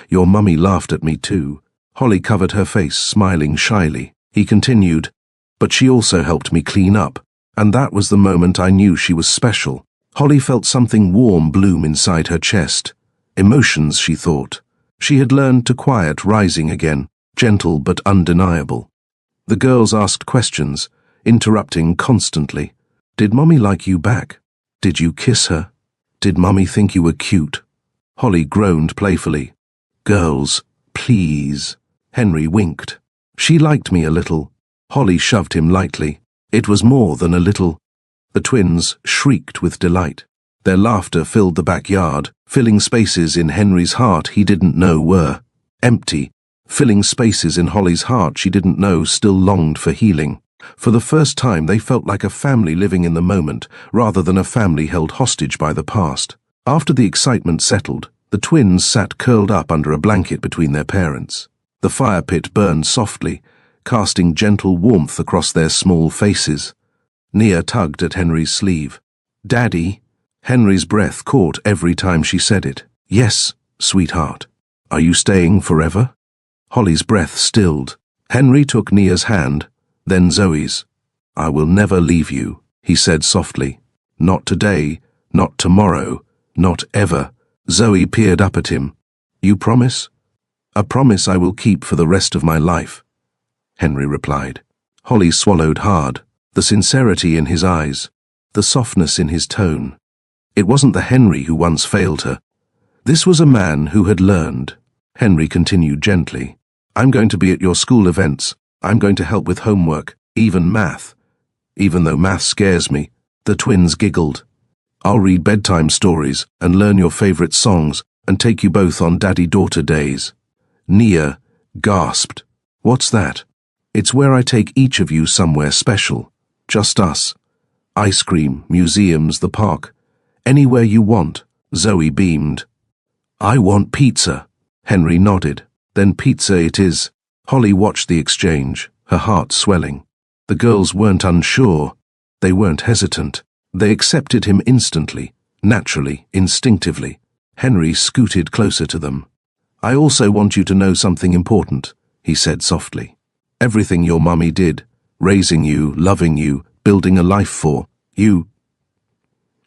Your Mummy laughed at me too." Holly covered her face, smiling shyly. He continued, "But she also helped me clean up, and that was the moment I knew she was special." Holly felt something warm bloom inside her chest. Emotions, she thought. She had learned to quiet rising again, gentle but undeniable. The girls asked questions, interrupting constantly. "Did Mommy like you back? Did you kiss her? Did Mommy think you were cute?" Holly groaned playfully. "Girls, please." Henry winked. "She liked me a little." Holly shoved him lightly. It was more than a little. The twins shrieked with delight. Their laughter filled the backyard, filling spaces in Henry's heart he didn't know were empty, filling spaces in Holly's heart she didn't know still longed for healing. For the first time they felt like a family living in the moment, rather than a family held hostage by the past. After the excitement settled, the twins sat curled up under a blanket between their parents. The fire pit burned softly, casting gentle warmth across their small faces. Nia tugged at Henry's sleeve. "Daddy." Henry's breath caught every time she said it. "Yes, sweetheart." "Are you staying forever?" Holly's breath stilled. Henry took Nia's hand, then Zoe's. "I will never leave you," he said softly. "Not today, not tomorrow, not ever." Zoe peered up at him. "You promise?" "A promise I will keep for the rest of my life," Henry replied. Holly swallowed hard, the sincerity in his eyes, the softness in his tone. It wasn't the Henry who once failed her. This was a man who had learned. Henry continued gently. "I'm going to be at your school events. I'm going to help with homework, even math. Even though math scares me." The twins giggled. "I'll read bedtime stories and learn your favorite songs and take you both on daddy-daughter days." Nia gasped. "What's that?" "It's where I take each of you somewhere special. Just us. Ice cream, museums, the park. Anywhere you want." Zoe beamed. "I want pizza." Henry nodded. "Then pizza it is." Holly watched the exchange, her heart swelling. The girls weren't unsure. They weren't hesitant. They accepted him instantly, naturally, instinctively. Henry scooted closer to them. "I also want you to know something important," he said softly. "Everything your mummy did, raising you, loving you, building a life for you.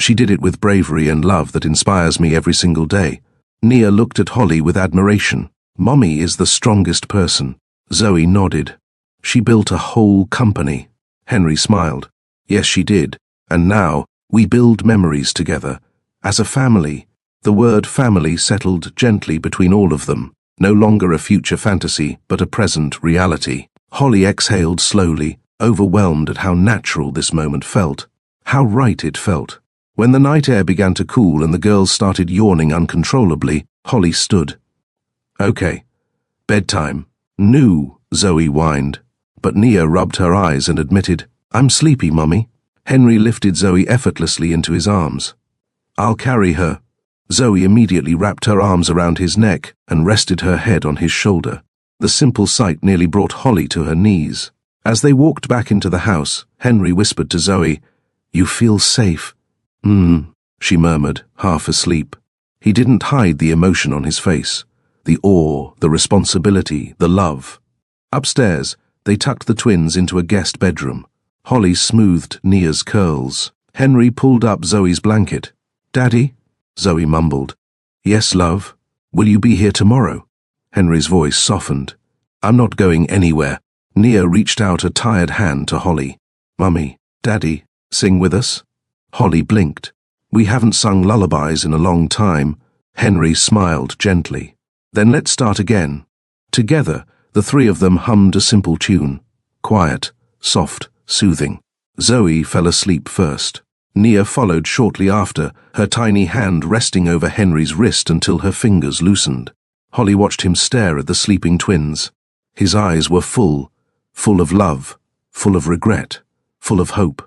She did it with bravery and love that inspires me every single day." Nia looked at Holly with admiration. "Mommy is the strongest person." Zoe nodded. "She built a whole company." Henry smiled. "Yes, she did. And now, we build memories together. As a family." The word family settled gently between all of them. No longer a future fantasy, but a present reality. Holly exhaled slowly, overwhelmed at how natural this moment felt. How right it felt. When the night air began to cool and the girls started yawning uncontrollably, Holly stood. "Okay. Bedtime." "No," Zoe whined. But Nia rubbed her eyes and admitted, "I'm sleepy, Mummy." Henry lifted Zoe effortlessly into his arms. "I'll carry her." Zoe immediately wrapped her arms around his neck and rested her head on his shoulder. The simple sight nearly brought Holly to her knees. As they walked back into the house, Henry whispered to Zoe, "You feel safe?" She murmured, half asleep. He didn't hide the emotion on his face. The awe, the responsibility, the love. Upstairs, they tucked the twins into a guest bedroom. Holly smoothed Nia's curls. Henry pulled up Zoe's blanket. "Daddy?" Zoe mumbled. "Yes, love. Will you be here tomorrow?" Henry's voice softened. "I'm not going anywhere." Nia reached out a tired hand to Holly. "Mummy, Daddy, sing with us?" Holly blinked. "We haven't sung lullabies in a long time." Henry smiled gently. "Then let's start again." Together, the three of them hummed a simple tune. Quiet, soft, soothing. Zoe fell asleep first. Nia followed shortly after, her tiny hand resting over Henry's wrist until her fingers loosened. Holly watched him stare at the sleeping twins. His eyes were full of love, full of regret, full of hope.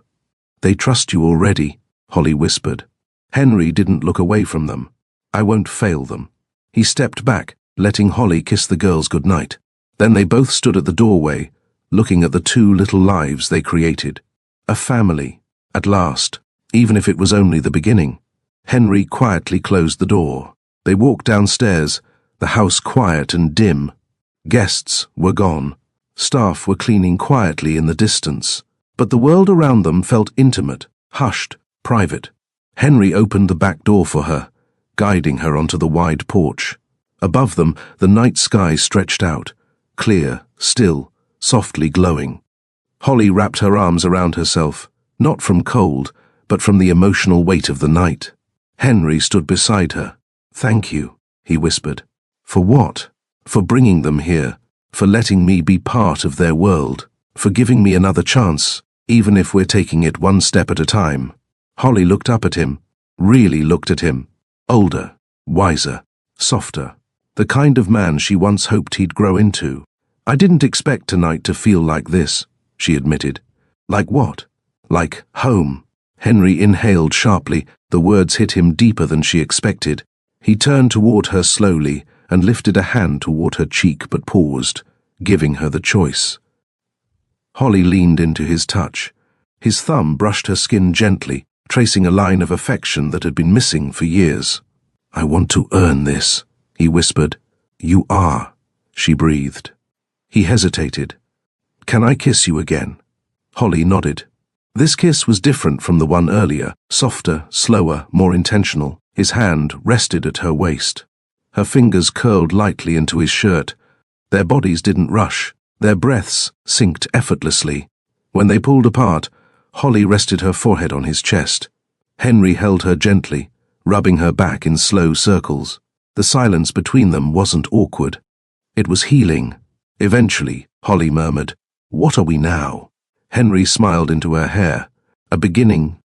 "They trust you already," Holly whispered. Henry didn't look away from them. "I won't fail them." He stepped back, letting Holly kiss the girls goodnight. Then they both stood at the doorway, looking at the two little lives they created. A family, at last, even if it was only the beginning. Henry quietly closed the door. They walked downstairs, the house quiet and dim. Guests were gone. Staff were cleaning quietly in the distance. But the world around them felt intimate, hushed, private. Henry opened the back door for her, guiding her onto the wide porch. Above them, the night sky stretched out, clear, still, softly glowing. Holly wrapped her arms around herself, not from cold, but from the emotional weight of the night. Henry stood beside her. "Thank you," he whispered. "For what?" "For bringing them here, for letting me be part of their world, for giving me another chance, even if we're taking it one step at a time." Holly looked up at him, really looked at him. Older, wiser, softer. The kind of man she once hoped he'd grow into. "I didn't expect tonight to feel like this," she admitted. "Like what?" "Like home." Henry inhaled sharply. The words hit him deeper than she expected. He turned toward her slowly and lifted a hand toward her cheek but paused, giving her the choice. Holly leaned into his touch. His thumb brushed her skin gently, tracing a line of affection that had been missing for years. "I want to earn this," he whispered. "You are," she breathed. He hesitated. "Can I kiss you again?" Holly nodded. This kiss was different from the one earlier, softer, slower, more intentional. His hand rested at her waist. Her fingers curled lightly into his shirt. Their bodies didn't rush. Their breaths synced effortlessly. When they pulled apart, Holly rested her forehead on his chest. Henry held her gently, rubbing her back in slow circles. The silence between them wasn't awkward. It was healing. Eventually, Holly murmured, "What are we now?" Henry smiled into her hair. "A beginning."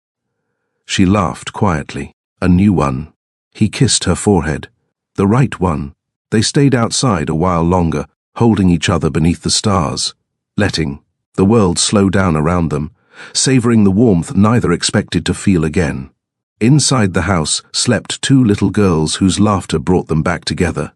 She laughed quietly. "A new one." He kissed her forehead. The right one. They stayed outside a while longer, holding each other beneath the stars, letting the world slow down around them, savoring the warmth neither expected to feel again. Inside the house slept two little girls whose laughter brought them back together.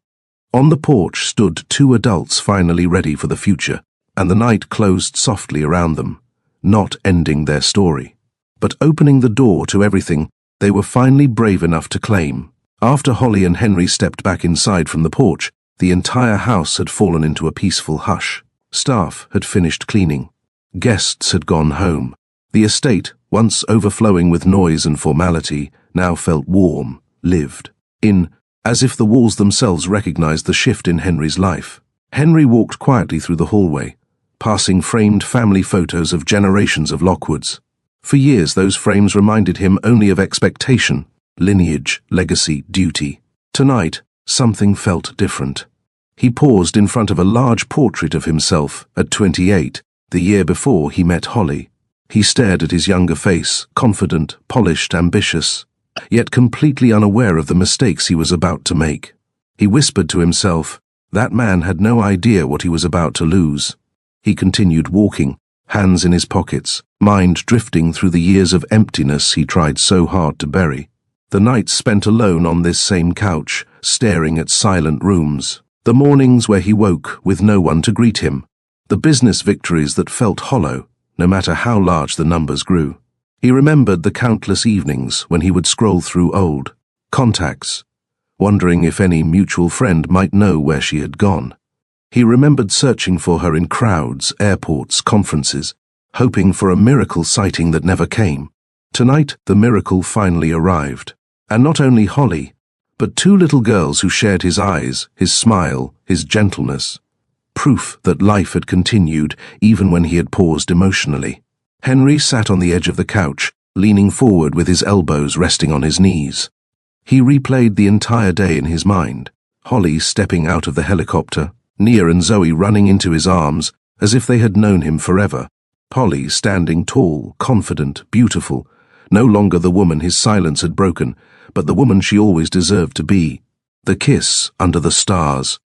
On the porch stood two adults finally ready for the future, and the night closed softly around them, not ending their story, but opening the door to everything they were finally brave enough to claim. After Holly and Henry stepped back inside from the porch, the entire house had fallen into a peaceful hush. Staff had finished cleaning. Guests had gone home. The estate, once overflowing with noise and formality, now felt warm, lived in, as if the walls themselves recognized the shift in Henry's life. Henry walked quietly through the hallway, passing framed family photos of generations of Lockwoods. For years, those frames reminded him only of expectation, lineage, legacy, duty. Tonight, something felt different. He paused in front of a large portrait of himself at 28, the year before he met Holly. He stared at his younger face, confident, polished, ambitious, yet completely unaware of the mistakes he was about to make. He whispered to himself, that man had no idea what he was about to lose. He continued walking, hands in his pockets, mind drifting through the years of emptiness he tried so hard to bury. The nights spent alone on this same couch, staring at silent rooms. The mornings where he woke with no one to greet him. The business victories that felt hollow, no matter how large the numbers grew. He remembered the countless evenings when he would scroll through old contacts, wondering if any mutual friend might know where she had gone. He remembered searching for her in crowds, airports, conferences, hoping for a miracle sighting that never came. Tonight, the miracle finally arrived. And not only Holly, but two little girls who shared his eyes, his smile, his gentleness. Proof that life had continued even when he had paused emotionally. Henry sat on the edge of the couch, leaning forward with his elbows resting on his knees. He replayed the entire day in his mind. Holly stepping out of the helicopter, Nia and Zoe running into his arms as if they had known him forever. Holly standing tall, confident, beautiful, no longer the woman his silence had broken, but the woman she always deserved to be. The kiss under the stars.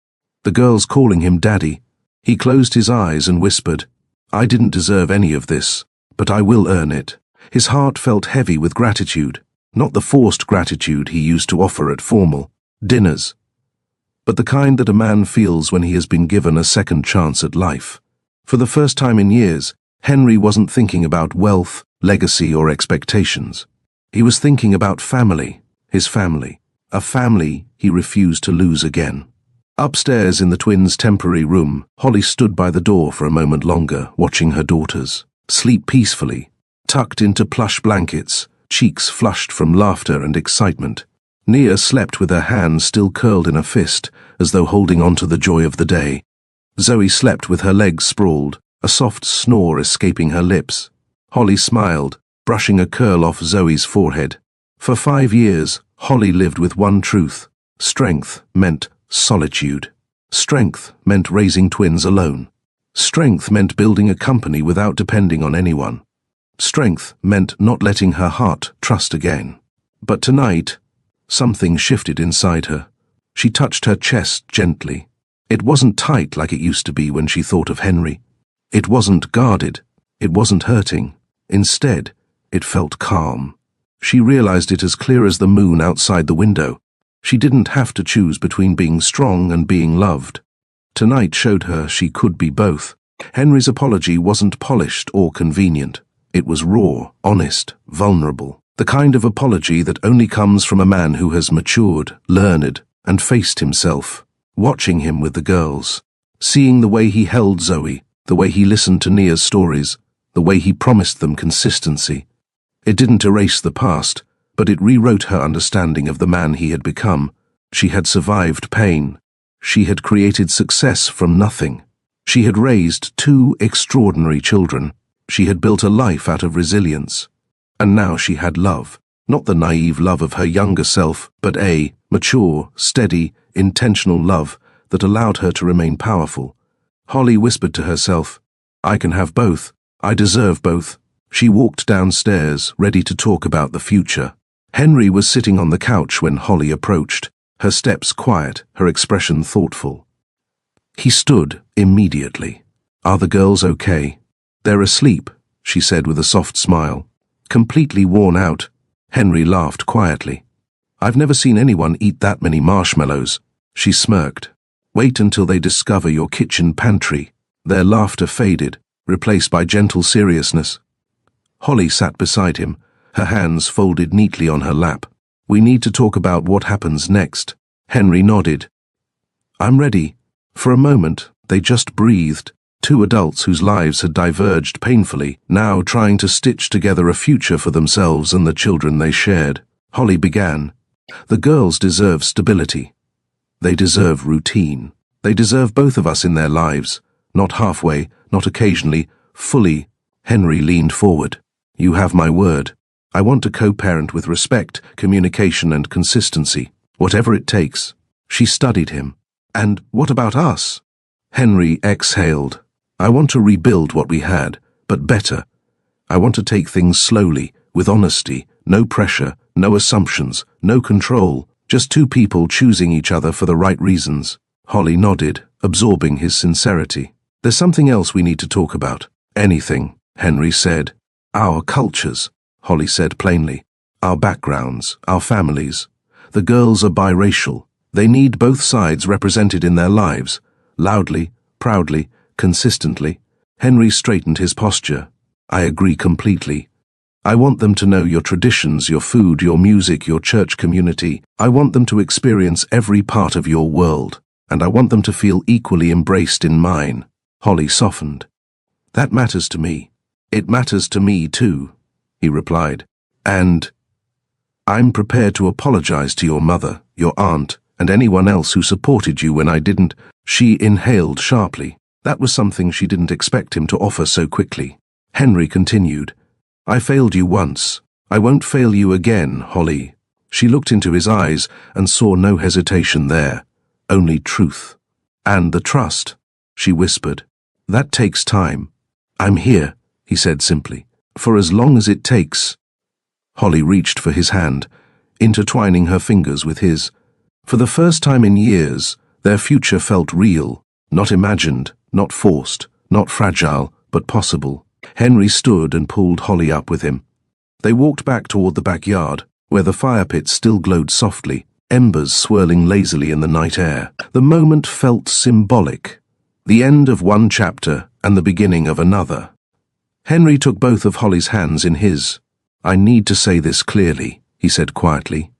The girls calling him Daddy. He closed his eyes and whispered, "I didn't deserve any of this, but I will earn it." His heart felt heavy with gratitude, not the forced gratitude he used to offer at formal dinners, but the kind that a man feels when he has been given a second chance at life. For the first time in years, Henry wasn't thinking about wealth, legacy, or expectations. He was thinking about family, his family, a family he refused to lose again. Upstairs in the twins' temporary room, Holly stood by the door for a moment longer, watching her daughters sleep peacefully, tucked into plush blankets, cheeks flushed from laughter and excitement. Nia slept with her hands still curled in a fist, as though holding on to the joy of the day. Zoe slept with her legs sprawled, a soft snore escaping her lips. Holly smiled, brushing a curl off Zoe's forehead. For 5 years, Holly lived with one truth. Strength meant solitude. Strength meant raising twins alone. Strength meant building a company without depending on anyone. Strength meant not letting her heart trust again. But tonight, something shifted inside her. She touched her chest gently. It wasn't tight like it used to be when she thought of Henry. It wasn't guarded. It wasn't hurting. Instead, it felt calm. She realized it as clear as the moon outside the window. She didn't have to choose between being strong and being loved. Tonight showed her she could be both. Henry's apology wasn't polished or convenient. It was raw, honest, vulnerable. The kind of apology that only comes from a man who has matured, learned, and faced himself. Watching him with the girls, seeing the way he held Zoe, the way he listened to Nia's stories, the way he promised them consistency. It didn't erase the past, but it rewrote her understanding of the man he had become. She had survived pain. She had created success from nothing. She had raised 2 extraordinary children. She had built a life out of resilience. And now she had love. Not the naive love of her younger self, but a mature, steady, intentional love that allowed her to remain powerful. Holly whispered to herself, "I can have both. I deserve both." She walked downstairs, ready to talk about the future. Henry was sitting on the couch when Holly approached, her steps quiet, her expression thoughtful. He stood immediately. "Are the girls okay?" "They're asleep," she said with a soft smile. "Completely worn out." Henry laughed quietly. "I've never seen anyone eat that many marshmallows." She smirked. "Wait until they discover your kitchen pantry." Their laughter faded, replaced by gentle seriousness. Holly sat beside him, her hands folded neatly on her lap. "We need to talk about what happens next." Henry nodded. "I'm ready." For a moment, they just breathed, 2 adults whose lives had diverged painfully, now trying to stitch together a future for themselves and the children they shared. Holly began. "The girls deserve stability. They deserve routine. They deserve both of us in their lives. Not halfway, not occasionally, fully." Henry leaned forward. "You have my word. I want to co-parent with respect, communication, and consistency. Whatever it takes." She studied him. "And what about us?" Henry exhaled. "I want to rebuild what we had, but better. I want to take things slowly, with honesty, no pressure, no assumptions, no control, just 2 people choosing each other for the right reasons." Holly nodded, absorbing his sincerity. "There's something else we need to talk about." "Anything," Henry said. "Our cultures," Holly said plainly. our backgrounds, our families. The girls are biracial. They need both sides represented in their lives, loudly, proudly, consistently. Henry straightened his posture. I agree completely. I want them to know your traditions, your food, your music, your church community. I want them to experience every part of your world, and I want them to feel equally embraced in mine. Holly softened. That matters to me. It matters to me too, he replied. And I'm prepared to apologize to your mother, your aunt, and anyone else who supported you when I didn't. She inhaled sharply. That was something she didn't expect him to offer so quickly. Henry continued. I failed you once. I won't fail you again, Holly. She looked into his eyes and saw no hesitation there, only truth. And the trust, she whispered. That takes time. I'm here, he said simply, for as long as it takes. Holly reached for his hand, intertwining her fingers with his. For the first time in years, their future felt real, not imagined, not forced, not fragile, but possible. Henry stood and pulled Holly up with him. They walked back toward the backyard, where the fire pit still glowed softly, embers swirling lazily in the night air. The moment felt symbolic, the end of one chapter and the beginning of another. Henry took both of Holly's hands in his. I need to say this clearly, he said quietly.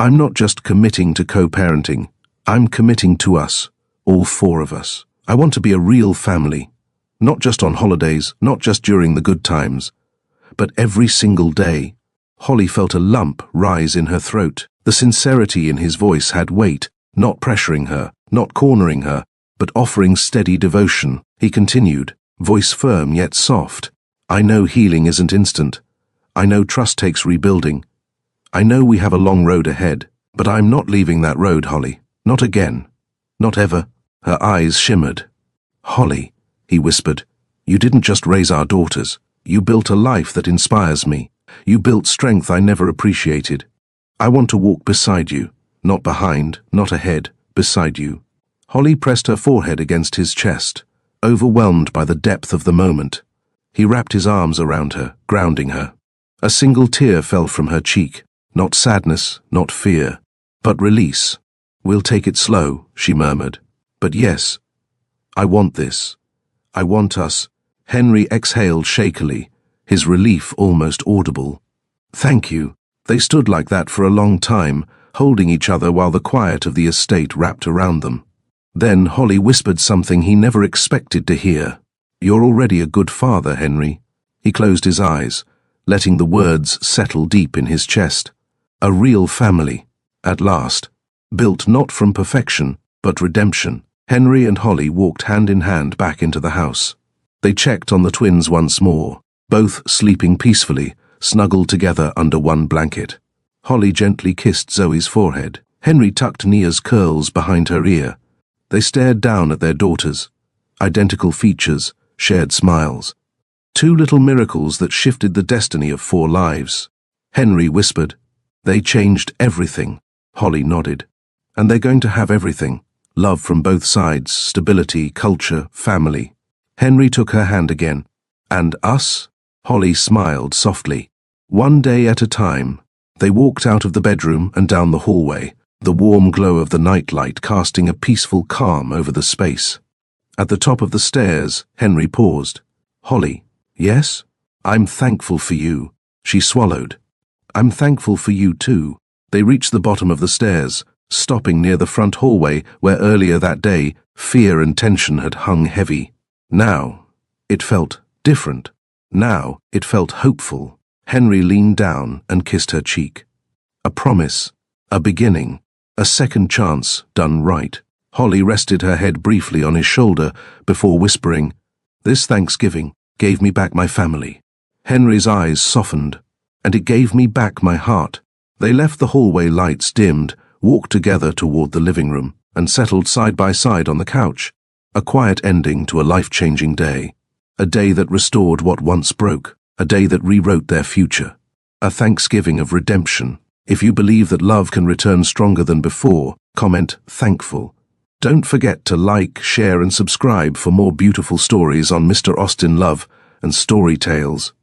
I'm not just committing to co-parenting. I'm committing to us, all four of us. I want to be a real family. Not just on holidays, not just during the good times, but every single day. Holly felt a lump rise in her throat. The sincerity in his voice had weight, not pressuring her, not cornering her, but offering steady devotion. He continued, voice firm yet soft. I know healing isn't instant. I know trust takes rebuilding. I know we have a long road ahead, but I'm not leaving that road, Holly. Not again. Not ever. Her eyes shimmered. Holly, he whispered, you didn't just raise our daughters. You built a life that inspires me. You built strength I never appreciated. I want to walk beside you, not behind, not ahead, beside you. Holly pressed her forehead against his chest, overwhelmed by the depth of the moment. He wrapped his arms around her, grounding her. A single tear fell from her cheek, not sadness, not fear, but release. We'll take it slow, she murmured. But yes, I want this. I want us. Henry exhaled shakily, his relief almost audible. Thank you. They stood like that for a long time, holding each other while the quiet of the estate wrapped around them. Then Holly whispered something he never expected to hear. You're already a good father, Henry. He closed his eyes, letting the words settle deep in his chest. A real family, at last, built not from perfection, but redemption. Henry and Holly walked hand in hand back into the house. They checked on the twins once more, both sleeping peacefully, snuggled together under one blanket. Holly gently kissed Zoe's forehead. Henry tucked Nia's curls behind her ear. They stared down at their daughters. Identical features, shared smiles. Two little miracles that shifted the destiny of four lives. Henry whispered, they changed everything. Holly nodded. And they're going to have everything. Love from both sides, stability, culture, family. Henry took her hand again. And us? Holly smiled softly. One day at a time. They walked out of the bedroom and down the hallway, the warm glow of the nightlight casting a peaceful calm over the space. At the top of the stairs, Henry paused. Holly, yes? I'm thankful for you. She swallowed. I'm thankful for you too. They reached the bottom of the stairs, stopping near the front hallway where earlier that day fear and tension had hung heavy. Now, it felt different. Now, it felt hopeful. Henry leaned down and kissed her cheek. A promise, a beginning, a second chance done right. Holly rested her head briefly on his shoulder before whispering, this Thanksgiving gave me back my family. Henry's eyes softened, and it gave me back my heart. They left the hallway lights dimmed, walked together toward the living room, and settled side by side on the couch. A quiet ending to a life-changing day. A day that restored what once broke. A day that rewrote their future. A Thanksgiving of redemption. If you believe that love can return stronger than before, comment thankful. Don't forget to like, share and subscribe for more beautiful stories on Mr. Austen Love and Story Tales.